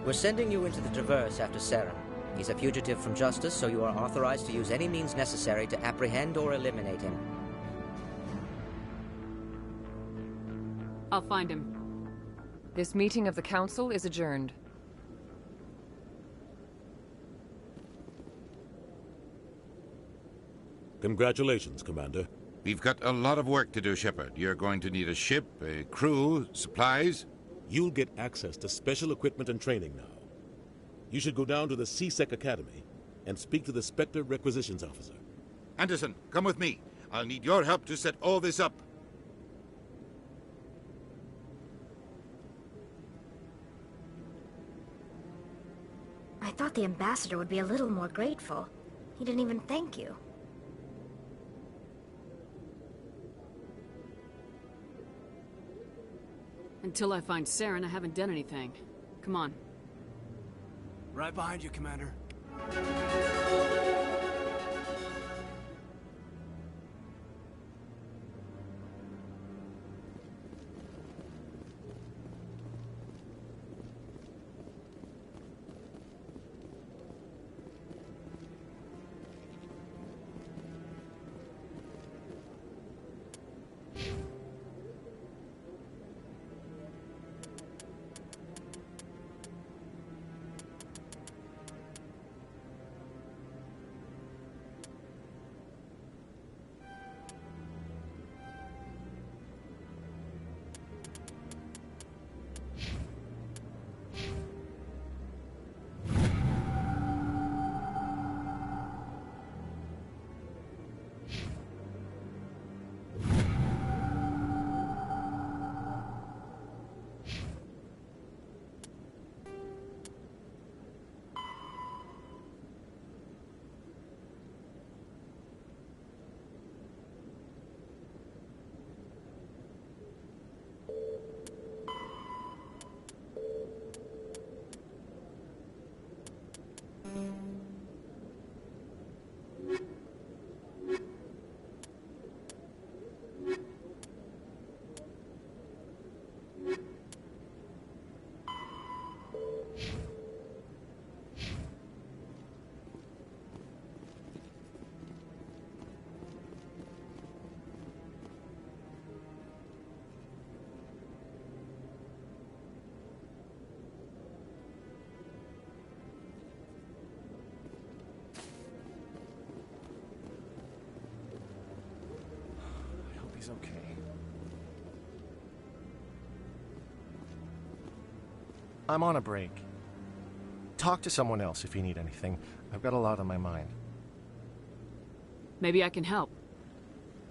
[SPEAKER 23] We're sending you into the Traverse after Saren. He's a fugitive from justice, so you are authorized to use any means necessary to apprehend or eliminate him.
[SPEAKER 8] I'll find him.
[SPEAKER 22] This meeting of the Council is adjourned.
[SPEAKER 11] Congratulations, Commander.
[SPEAKER 10] We've got a lot of work to do, Shepard. You're going to need a ship, a crew, supplies.
[SPEAKER 11] You'll get access to special equipment and training now. You should go down to the C-Sec Academy and speak to the Spectre Requisitions Officer.
[SPEAKER 10] Anderson, come with me. I'll need your help to set all this up.
[SPEAKER 2] I thought the ambassador would be a little more grateful. He didn't even thank you.
[SPEAKER 8] Until I find Saren, I haven't done anything. Come on.
[SPEAKER 15] Right behind you, Commander.
[SPEAKER 7] He's okay. I'm on a break. Talk to someone else if you need anything. I've got a lot on my mind.
[SPEAKER 8] Maybe I can help.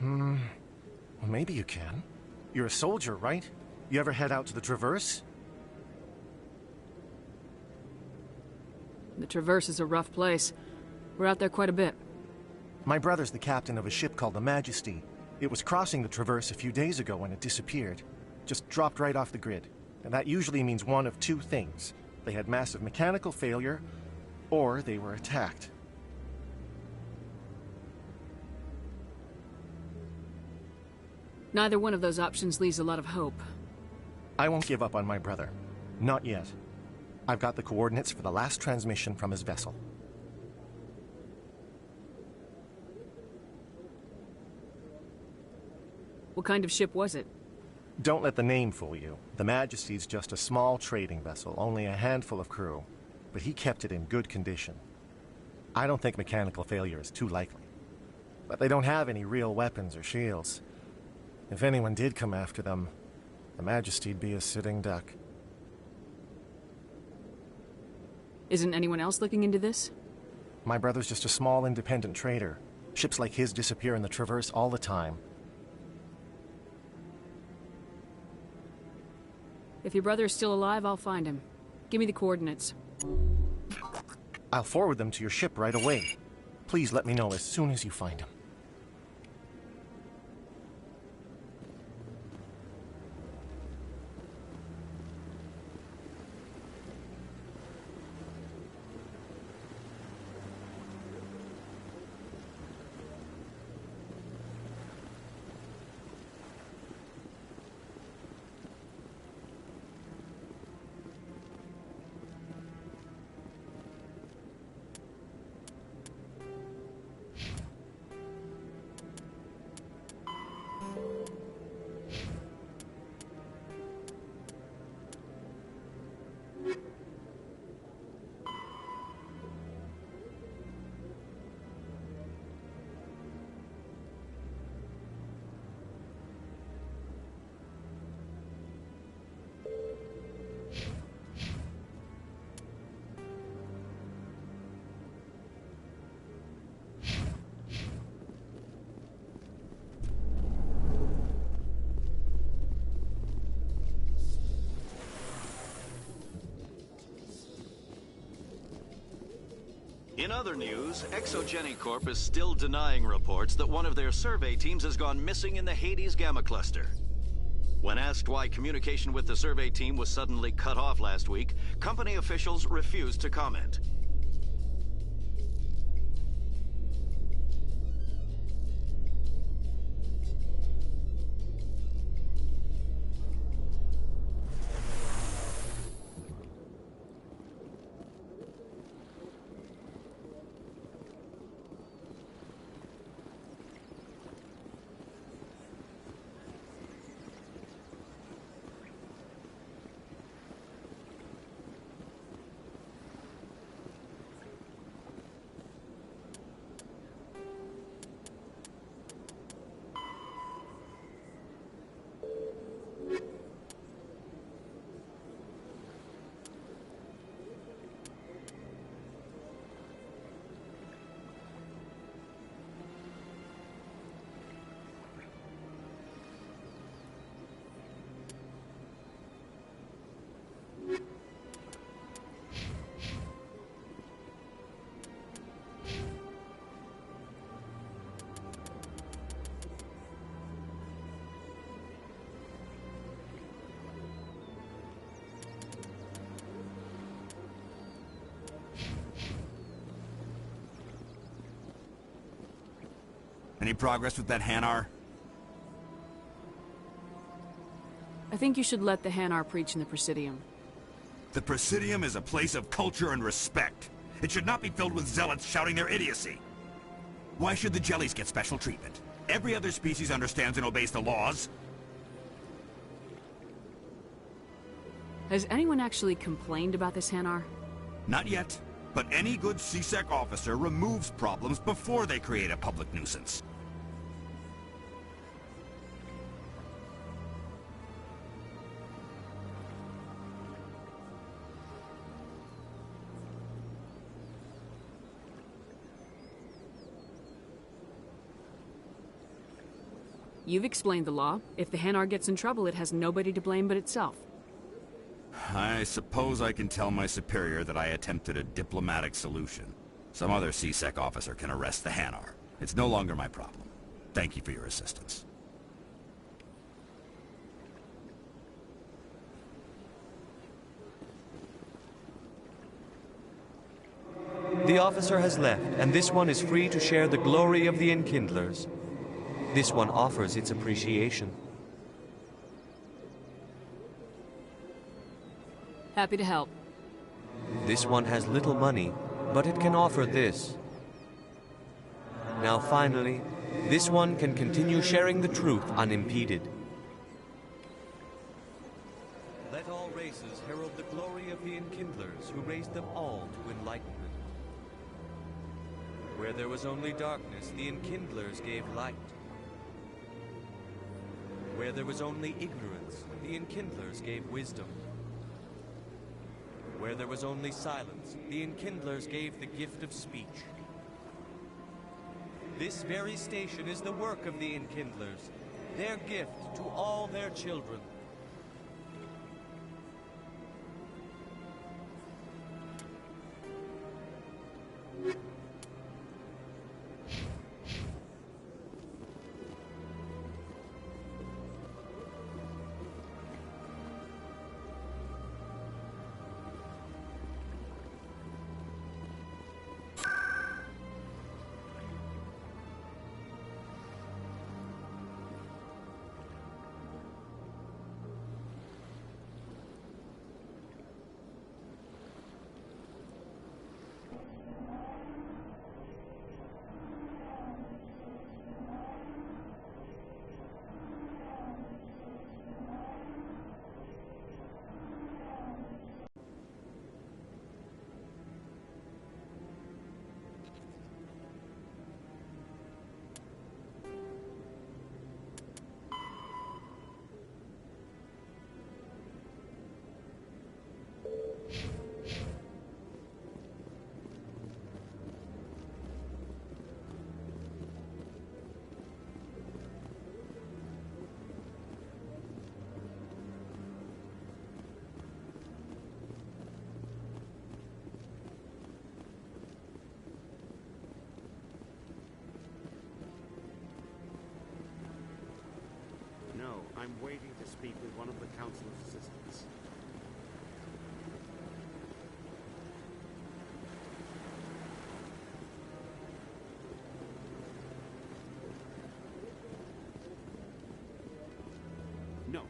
[SPEAKER 7] Well, maybe you can. You're a soldier, right? You ever head out to the Traverse?
[SPEAKER 8] The Traverse is a rough place. We're out there quite a bit.
[SPEAKER 7] My brother's the captain of a ship called the Majesty. It was crossing the Traverse a few days ago when it disappeared. Just dropped right off the grid. And that usually means one of two things. They had massive mechanical failure, or they were attacked.
[SPEAKER 8] Neither one of those options leaves a lot of hope.
[SPEAKER 7] I won't give up on my brother. Not yet. I've got the coordinates for the last transmission from his vessel.
[SPEAKER 8] What kind of ship was it?
[SPEAKER 7] Don't let the name fool you. The Majesty's just a small trading vessel, only a handful of crew. But he kept it in good condition. I don't think mechanical failure is too likely. But they don't have any real weapons or shields. If anyone did come after them, the Majesty'd be a sitting duck.
[SPEAKER 8] Isn't anyone else looking into this?
[SPEAKER 7] My brother's just a small independent trader. Ships like his disappear in the Traverse all the time.
[SPEAKER 8] If your brother is still alive, I'll find him. Give me the coordinates.
[SPEAKER 7] I'll forward them to your ship right away. Please let me know as soon as you find him.
[SPEAKER 1] In other news, Exogeny Corp is still denying reports that one of their survey teams has gone missing in the Hades Gamma Cluster. When asked why communication with the survey team was suddenly cut off last week, company officials refused to comment.
[SPEAKER 16] Any progress with that Hanar?
[SPEAKER 8] I think you should let the Hanar preach in the Presidium.
[SPEAKER 16] The Presidium is a place of culture and respect. It should not be filled with zealots shouting their idiocy. Why should the jellies get special treatment? Every other species understands and obeys the laws.
[SPEAKER 8] Has anyone actually complained about this Hanar?
[SPEAKER 16] Not yet, but any good CSEC officer removes problems before they create a public nuisance.
[SPEAKER 8] You've explained the law. If the Hanar gets in trouble, it has nobody to blame but itself.
[SPEAKER 16] I suppose I can tell my superior that I attempted a diplomatic solution. Some other CSEC officer can arrest the Hanar. It's no longer my problem. Thank you for your assistance.
[SPEAKER 17] The officer has left, and this one is free to share the glory of the Enkindlers. This one offers its appreciation.
[SPEAKER 8] Happy to help.
[SPEAKER 17] This one has little money, but it can offer this. Now finally, this one can continue sharing the truth unimpeded. Let all races herald the glory of the Enkindlers who raised them all to enlightenment. Where there was only darkness, the Enkindlers gave light. Where there was only ignorance, the Enkindlers gave wisdom. Where there was only silence, the Enkindlers gave the gift of speech. This very station is the work of the Enkindlers, their gift to all their children.
[SPEAKER 14] I'm waiting to speak with one of the Council's assistants. No,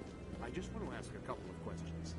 [SPEAKER 14] I just want to ask a couple of questions.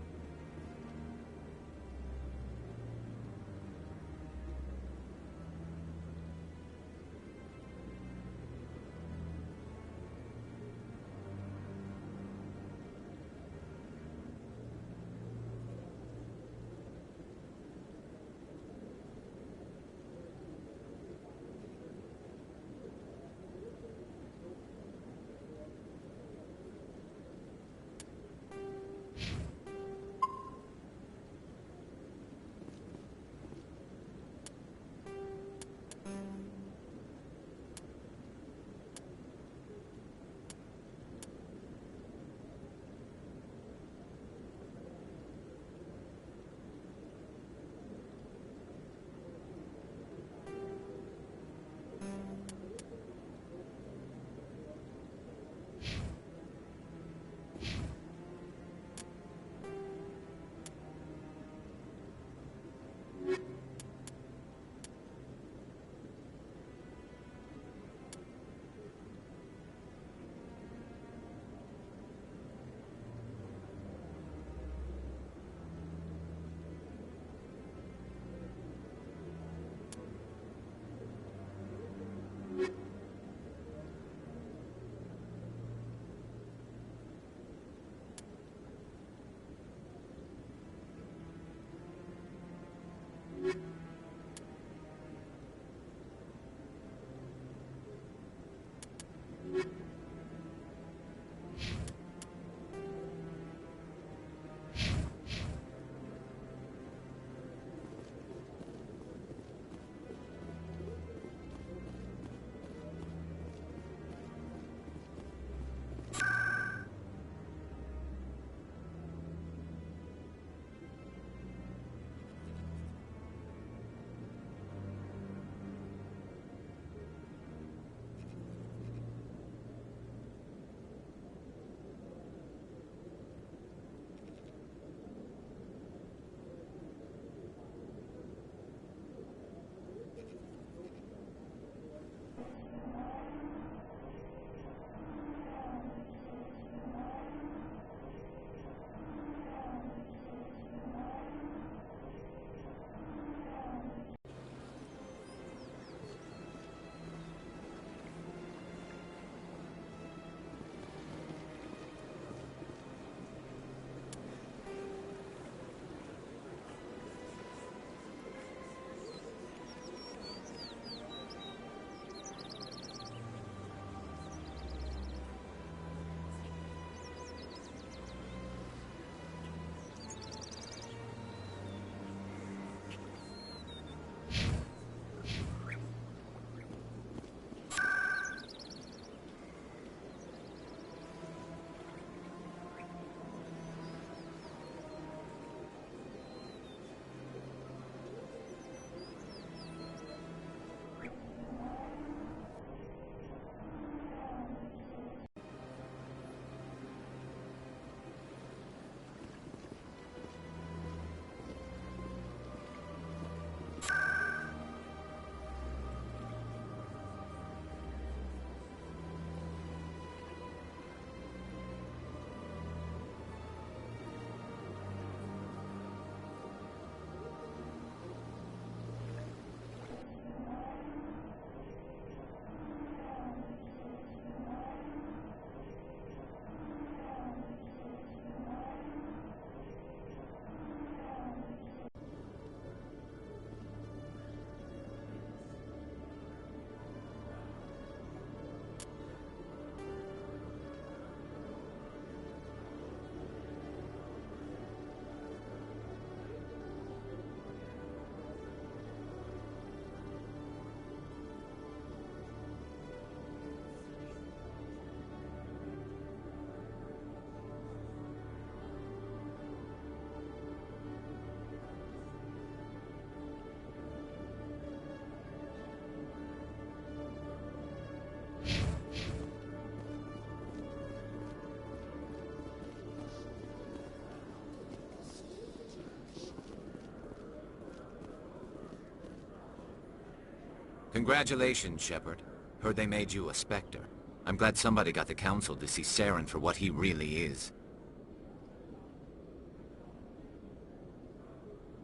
[SPEAKER 18] Congratulations, Shepard. Heard they made you a Spectre. I'm glad somebody got the Council to see Saren for what he really is.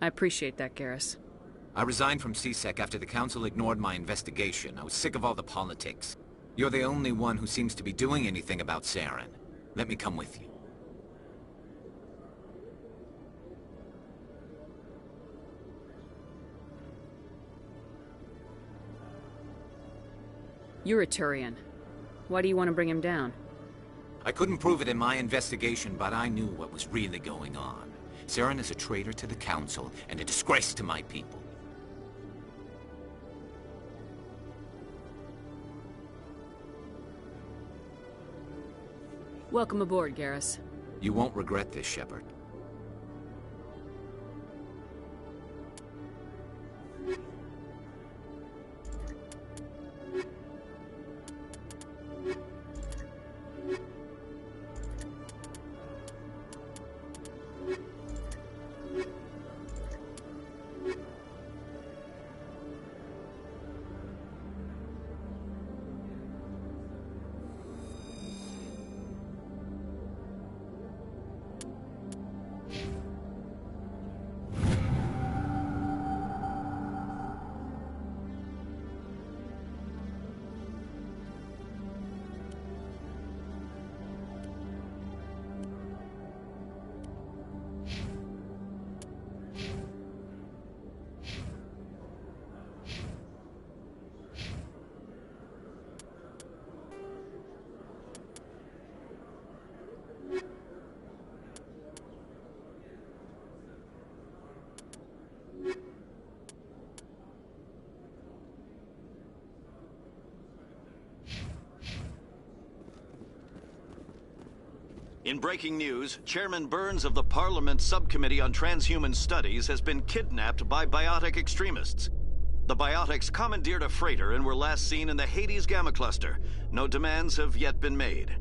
[SPEAKER 8] I appreciate that, Garrus.
[SPEAKER 18] I resigned from C-Sec after the Council ignored my investigation. I was sick of all the politics. You're the only one who seems to be doing anything about Saren. Let me come with you.
[SPEAKER 8] You're a Turian. Why do you want to bring him down?
[SPEAKER 18] I couldn't prove it in my investigation, but I knew what was really going on. Saren is a traitor to the Council and a disgrace to my people.
[SPEAKER 8] Welcome aboard, Garrus.
[SPEAKER 18] You won't regret this, Shepard.
[SPEAKER 1] In breaking news, Chairman Burns of the Parliament Subcommittee on Transhuman Studies has been kidnapped by biotic extremists. The biotics commandeered a freighter and were last seen in the Hades Gamma Cluster. No demands have yet been made.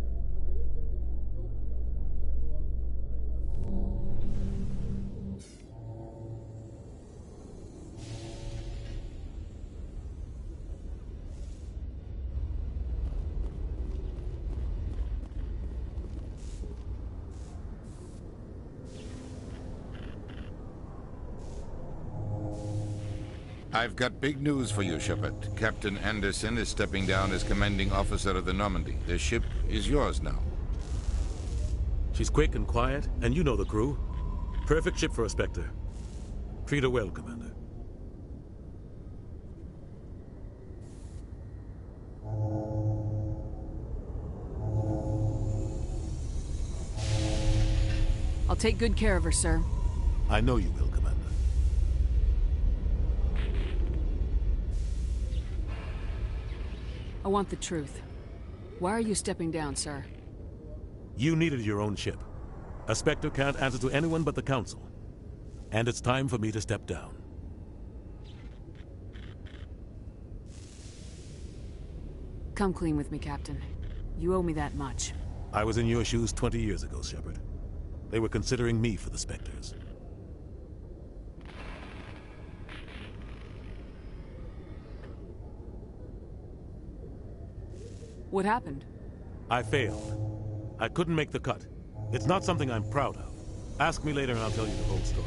[SPEAKER 10] I've got big news for you, Shepard. Captain Anderson is stepping down as commanding officer of the Normandy. The ship is yours now.
[SPEAKER 11] She's quick and quiet, and you know the crew. Perfect ship for a Spectre. Treat her well, Commander.
[SPEAKER 8] I'll take good care of her, sir.
[SPEAKER 11] I know you will, Commander.
[SPEAKER 8] I want the truth. Why are you stepping down, sir?
[SPEAKER 11] You needed your own ship. A Spectre can't answer to anyone but the Council. And it's time for me to step down.
[SPEAKER 8] Come clean with me, Captain. You owe me that much.
[SPEAKER 11] I was in your shoes 20 years ago, Shepard. They were considering me for the Spectres.
[SPEAKER 8] What happened?
[SPEAKER 11] I failed. I couldn't make the cut. It's not something I'm proud of. Ask me later and I'll tell you the whole story.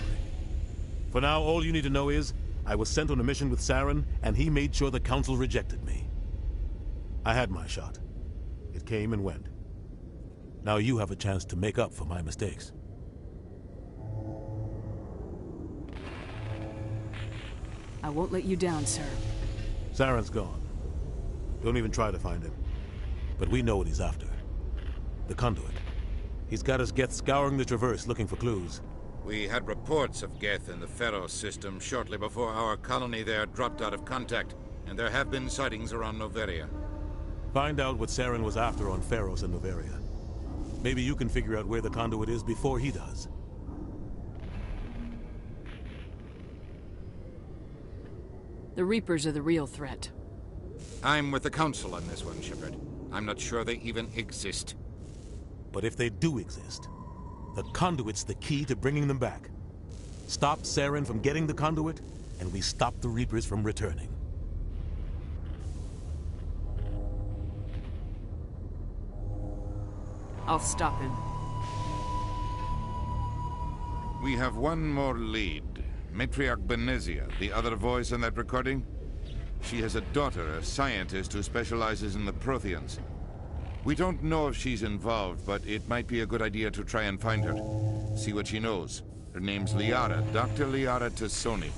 [SPEAKER 11] For now, all you need to know is, I was sent on a mission with Saren, and he made sure the Council rejected me. I had my shot. It came and went. Now you have a chance to make up for my mistakes.
[SPEAKER 8] I won't let you down, sir.
[SPEAKER 11] Saren's gone. Don't even try to find him. But we know what he's after. The conduit. He's got his Geth scouring the Traverse looking for clues.
[SPEAKER 10] We had reports of Geth in the Pharos system shortly before our colony there dropped out of contact, and there have been sightings around Noveria.
[SPEAKER 11] Find out what Saren was after on Pharos and Noveria. Maybe you can figure out where the conduit is before he does.
[SPEAKER 8] The Reapers are the real threat.
[SPEAKER 10] I'm with the Council on this one, Shepard. I'm not sure they even exist.
[SPEAKER 11] But if they do exist, the conduit's the key to bringing them back. Stop Saren from getting the conduit, and we stop the Reapers from returning.
[SPEAKER 8] I'll stop him.
[SPEAKER 10] We have one more lead. Matriarch Benezia, the other voice in that recording. She has a daughter, a scientist who specializes in the Protheans. We don't know if she's involved, but it might be a good idea to try and find her. See what she knows. Her name's Liara, Dr. Liara Tassoni.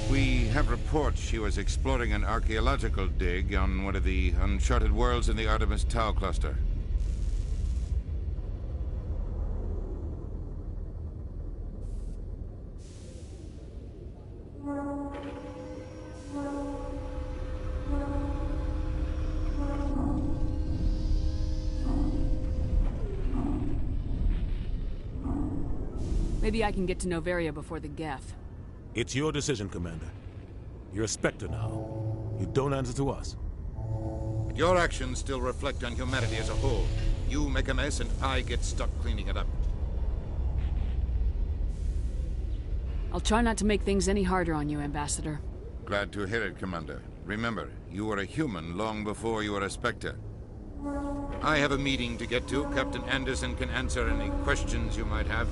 [SPEAKER 10] We have reports she was exploring an archaeological dig on one of the uncharted worlds in the Artemis Tau cluster.
[SPEAKER 8] Maybe I can get to Noveria before the Geth.
[SPEAKER 11] It's your decision, Commander. You're a Spectre now. You don't answer to us.
[SPEAKER 10] Your actions still reflect on humanity as a whole. You make a mess and I get stuck cleaning it up.
[SPEAKER 8] I'll try not to make things any harder on you, Ambassador.
[SPEAKER 10] Glad to hear it, Commander. Remember, you were a human long before you were a Spectre. I have a meeting to get to. Captain Anderson can answer any questions you might have.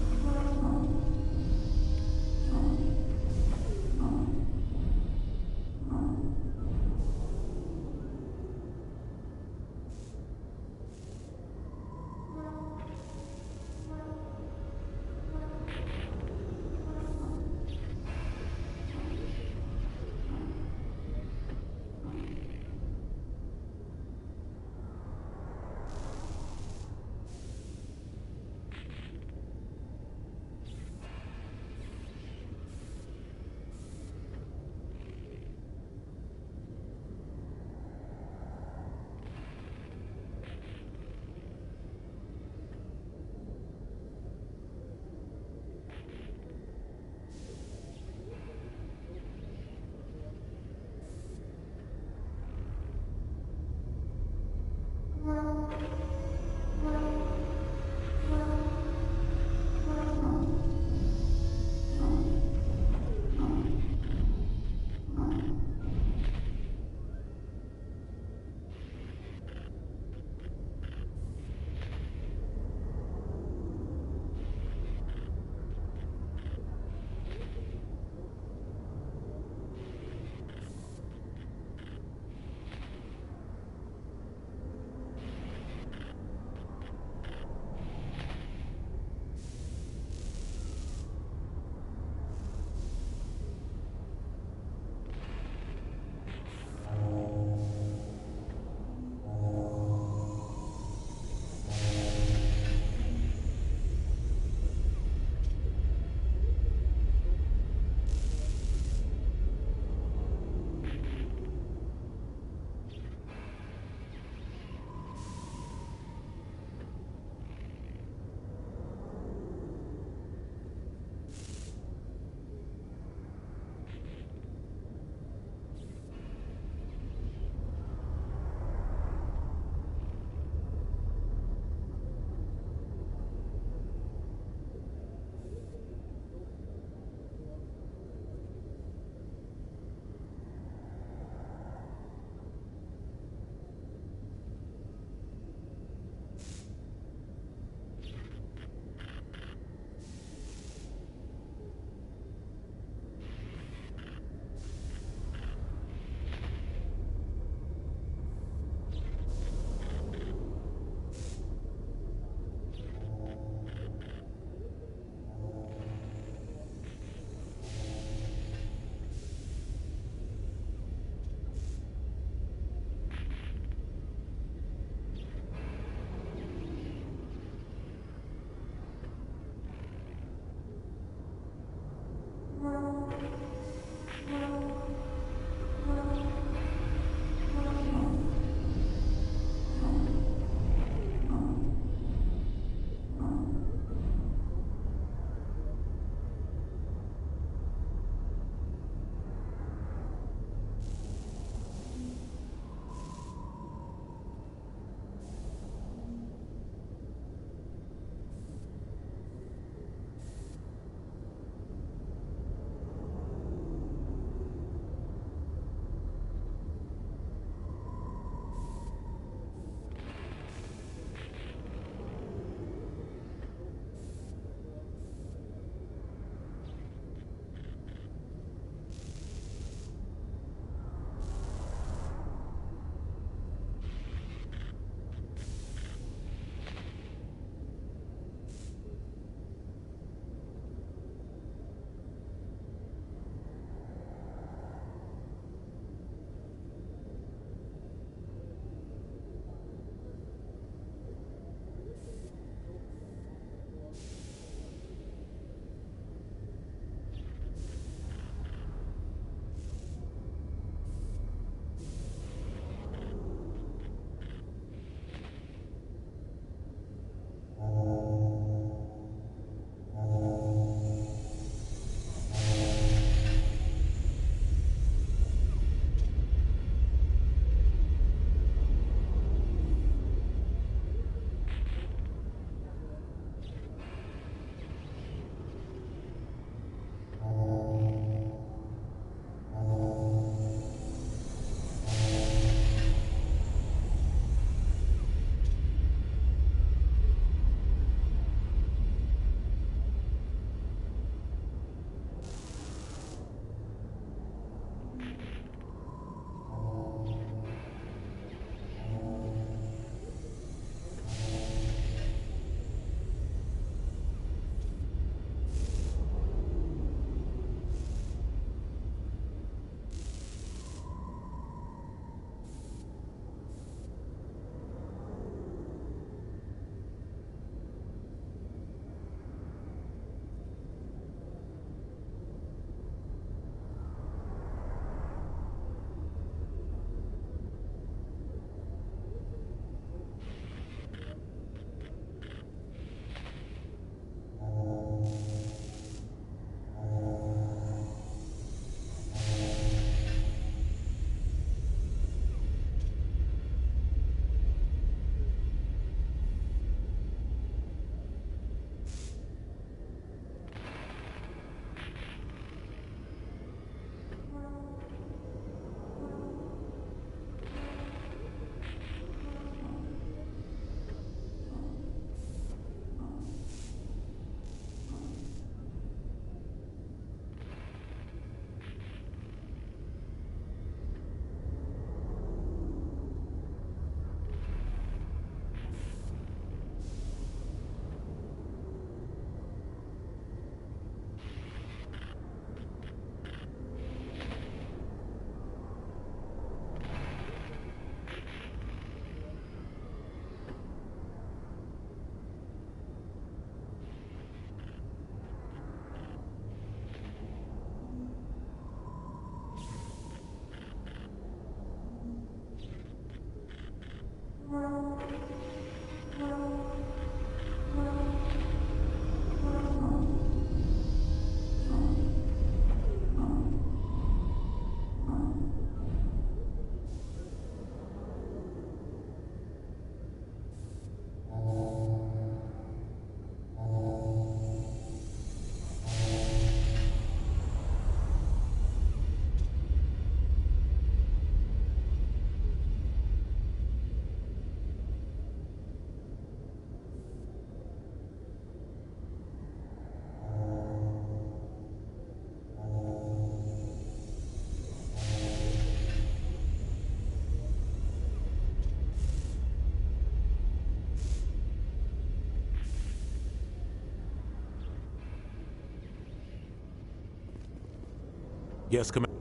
[SPEAKER 11] Yes, Commander.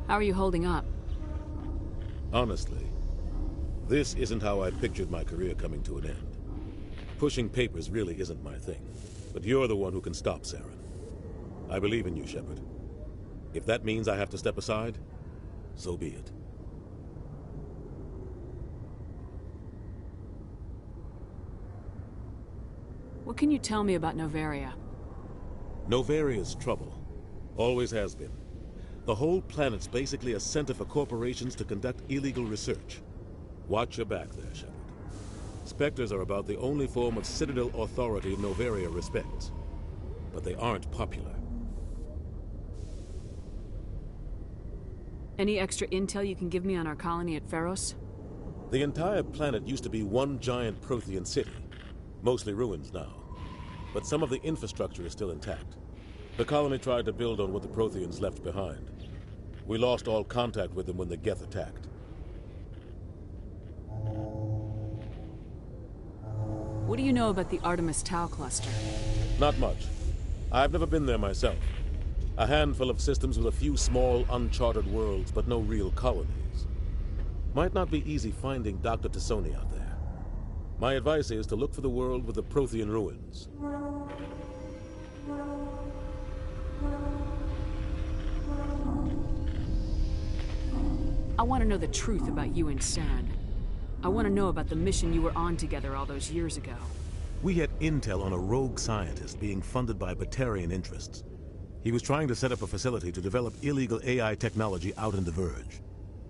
[SPEAKER 8] How are you holding up?
[SPEAKER 11] Honestly, this isn't how I pictured my career coming to an end. Pushing papers really isn't my thing. But you're the one who can stop Saren. I believe in you, Shepard. If that means I have to step aside, so be it.
[SPEAKER 8] What can you tell me about Novaria?
[SPEAKER 11] Novaria's trouble. Always has been. The whole planet's basically a center for corporations to conduct illegal research. Watch your back there, Shepard. Spectres are about the only form of Citadel authority Novaria respects. But they aren't popular.
[SPEAKER 8] Any extra intel you can give me on our colony at Pharos?
[SPEAKER 11] The entire planet used to be one giant Prothean city. Mostly ruins now. But some of the infrastructure is still intact. The colony tried to build on what the Protheans left behind. We lost all contact with them when the Geth attacked.
[SPEAKER 8] What do you know about the Artemis Tau cluster?
[SPEAKER 11] Not much. I've never been there myself. A handful of systems with a few small, uncharted worlds, but no real colonies. Might not be easy finding Dr. Tassoni out there. My advice is to look for the world with the Prothean ruins.
[SPEAKER 8] I want to know the truth about you and Saren. I want to know about the mission you were on together all those years ago.
[SPEAKER 11] We had intel on a rogue scientist being funded by Batarian interests. He was trying to set up a facility to develop illegal AI technology out in the Verge.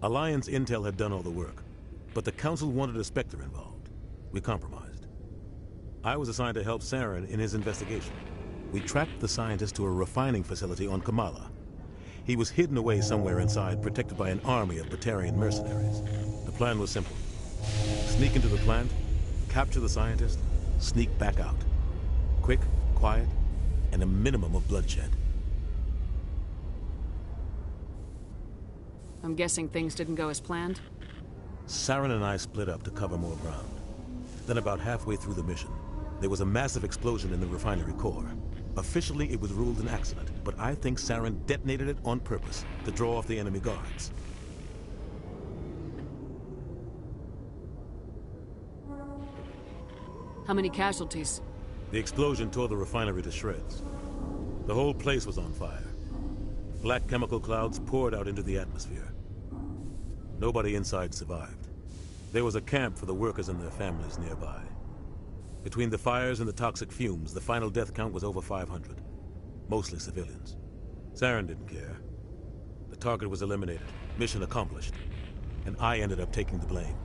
[SPEAKER 11] Alliance intel had done all the work, but the Council wanted a Spectre involved. We compromised. I was assigned to help Saren in his investigation. We tracked the scientist to a refining facility on Kamala. He was hidden away somewhere inside, protected by an army of Batarian mercenaries. The plan was simple. Sneak into the plant, capture the scientist, sneak back out. Quick, quiet, and a minimum of bloodshed.
[SPEAKER 8] I'm guessing things didn't go as planned?
[SPEAKER 11] Saren and I split up to cover more ground. Then about halfway through the mission, there was a massive explosion in the refinery core. Officially, it was ruled an accident, but I think Saren detonated it on purpose to draw off the enemy guards.
[SPEAKER 8] How many casualties?
[SPEAKER 11] The explosion tore the refinery to shreds. The whole place was on fire. Black chemical clouds poured out into the atmosphere. Nobody inside survived. There was a camp for the workers and their families nearby. Between the fires and the toxic fumes, the final death count was over 500. Mostly civilians. Saren didn't care. The target was eliminated, mission accomplished, and I ended up taking the blame.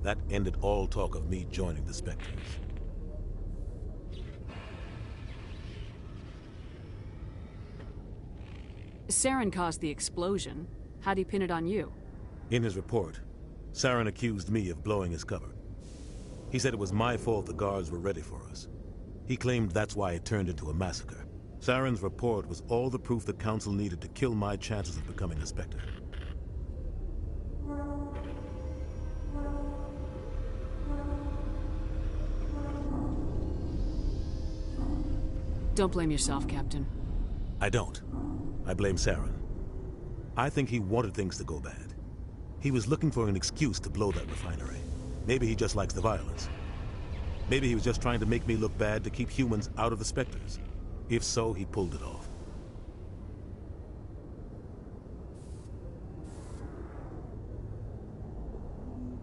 [SPEAKER 11] That ended all talk of me joining the Spectres.
[SPEAKER 8] Saren caused the explosion. How'd he pin it on you?
[SPEAKER 11] In his report, Saren accused me of blowing his cover. He said it was my fault the guards were ready for us. He claimed that's why it turned into a massacre. Saren's report was all the proof the Council needed to kill my chances of becoming a Spectre.
[SPEAKER 8] Don't blame yourself, Captain.
[SPEAKER 11] I don't. I blame Saren. I think he wanted things to go bad. He was looking for an excuse to blow that refinery. Maybe he just likes the violence. Maybe he was just trying to make me look bad to keep humans out of the Spectres. If so, he pulled it off.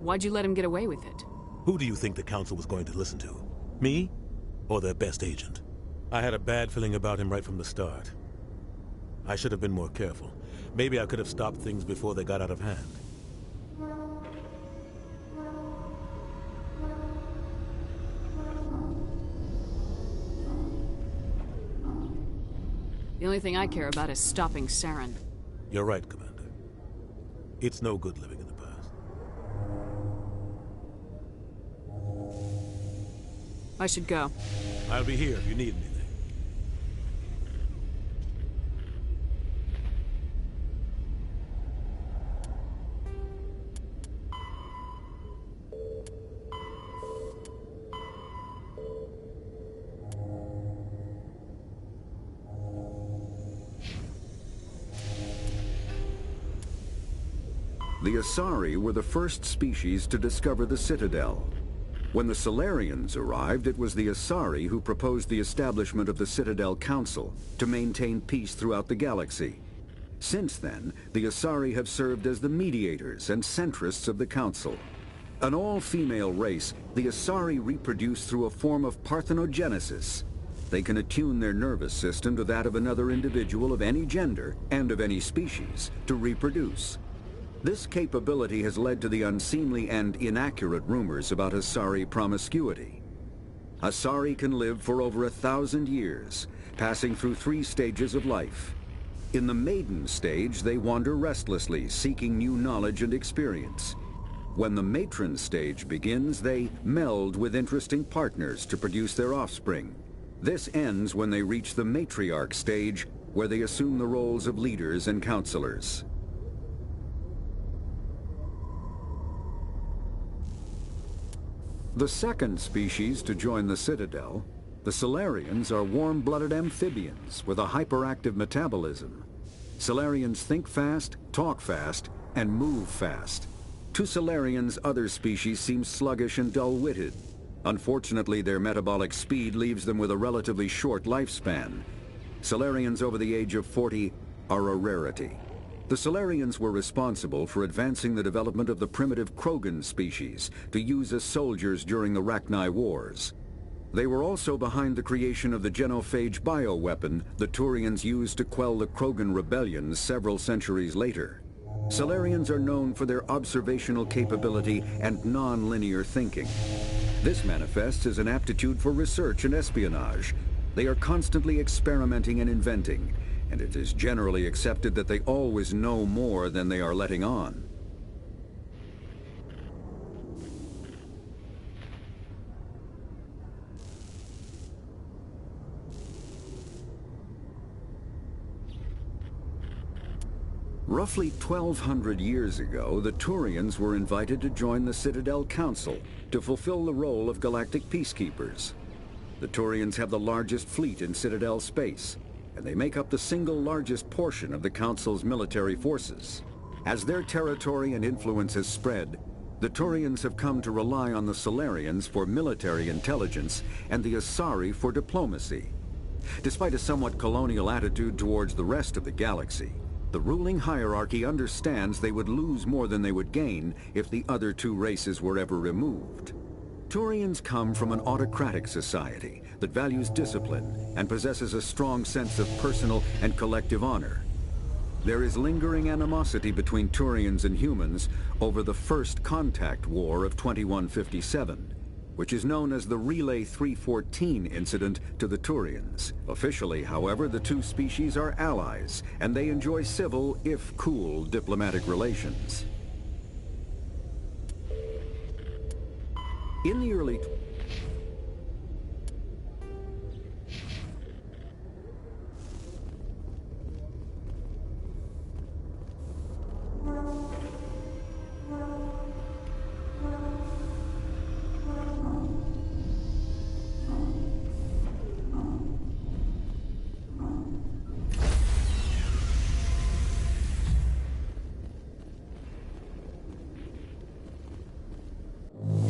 [SPEAKER 8] Why'd you let him get away with it?
[SPEAKER 11] Who do you think the Council was going to listen to? Me? Or their best agent? I had a bad feeling about him right from the start. I should have been more careful. Maybe I could have stopped things before they got out of hand.
[SPEAKER 8] The only thing I care about is stopping Saren.
[SPEAKER 11] You're right, Commander. It's no good living in the past.
[SPEAKER 8] I should go.
[SPEAKER 11] I'll be here if you need anything.
[SPEAKER 5] the Asari were the first species to discover the Citadel. When the Solarians arrived, it was the Asari who proposed the establishment of the Citadel Council to maintain peace throughout the galaxy. Since then, the Asari have served as the mediators and centrists of the Council. An all-female race, the Asari reproduce through a form of parthenogenesis. They can attune their nervous system to that of another individual of any gender and of any species to reproduce. This capability has led to the unseemly and inaccurate rumors about Asari promiscuity. Asari can live for over 1,000 years, passing through 3 stages of life. In the maiden stage, they wander restlessly, seeking new knowledge and experience. When the matron stage begins, they meld with interesting partners to produce their offspring. This ends when they reach the matriarch stage, where they assume the roles of leaders and counselors. The second species to join the Citadel, the Solarians, are warm-blooded amphibians with a hyperactive metabolism. Solarians think fast, talk fast, and move fast. To Solarians, other species seem sluggish and dull-witted. Unfortunately, their metabolic speed leaves them with a relatively short lifespan. Solarians over the age of 40 are a rarity. The Solarians were responsible for advancing the development of the primitive Krogan species to use as soldiers during the Rachni Wars. They were also behind the creation of the genophage bioweapon the Turians used to quell the Krogan rebellions several centuries later. Solarians are known for their observational capability and non-linear thinking. This manifests as an aptitude for research and espionage. They are constantly experimenting and inventing, and it is generally accepted that they always know more than they are letting on. Roughly 1,200 years ago, the Turians were invited to join the Citadel Council to fulfill the role of galactic peacekeepers. The Turians have the largest fleet in Citadel space, and they make up the single largest portion of the Council's military forces. As their territory and influence has spread, the Turians have come to rely on the Solarians for military intelligence and the Asari for diplomacy. Despite a somewhat colonial attitude towards the rest of the galaxy, the ruling hierarchy understands they would lose more than they would gain if the other 2 races were ever removed. Turians come from an autocratic society that values discipline and possesses a strong sense of personal and collective honor. There is lingering animosity between Turians and humans over the First Contact War of 2157, which is known as the Relay 314 incident to the Turians. Officially, however, the 2 species are allies, and they enjoy civil, if cool, diplomatic relations. In the early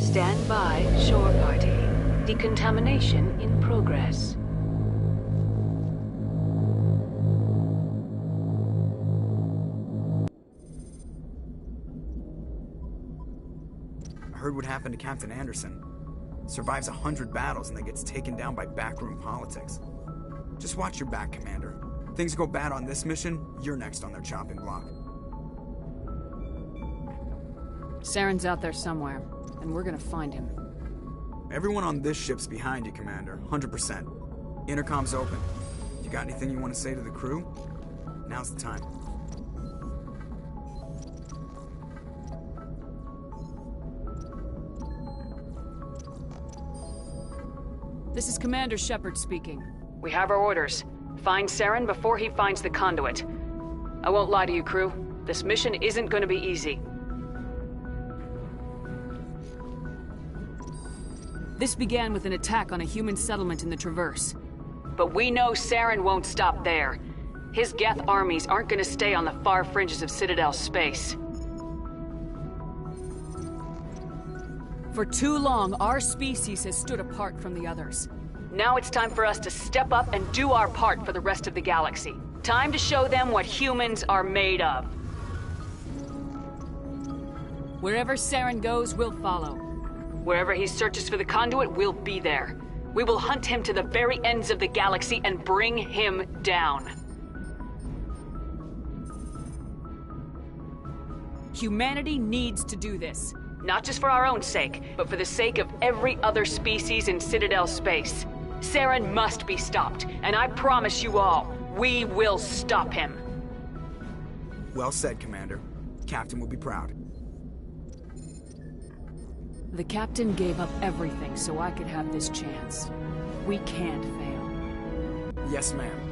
[SPEAKER 22] Stand by, shore party. Decontamination in progress.
[SPEAKER 20] I heard what happened to Captain Anderson. Survives 100 battles and then gets taken down by backroom politics. Just watch your back, Commander. Things go bad on this mission, you're next on their chopping block.
[SPEAKER 8] Saren's out there somewhere, and we're gonna find him.
[SPEAKER 20] Everyone on this ship's behind you, Commander. 100%. Intercom's open. You got anything you want to say to the crew? Now's the time.
[SPEAKER 8] This is Commander Shepard speaking.
[SPEAKER 21] We have our orders. Find Saren before he finds the conduit. I won't lie to you, crew. This mission isn't gonna be easy.
[SPEAKER 8] This began with an attack on a human settlement in the Traverse.
[SPEAKER 21] But we know Saren won't stop there. His Geth armies aren't gonna stay on the far fringes of Citadel space. For too long, our species has stood apart from the others. Now it's time for us to step up and do our part for the rest of the galaxy. Time to show them what humans are made of. Wherever Saren goes, we'll follow. Wherever he searches for the conduit, we'll be there. We will hunt him to the very ends of the galaxy and bring him down. Humanity needs to do this. Not just for our own sake, but for the sake of every other species in Citadel space. Saren must be stopped, and I promise you all, we will stop him.
[SPEAKER 20] Well said, Commander. Captain will be proud.
[SPEAKER 8] The captain gave up everything so I could have this chance. We can't fail.
[SPEAKER 20] Yes, ma'am.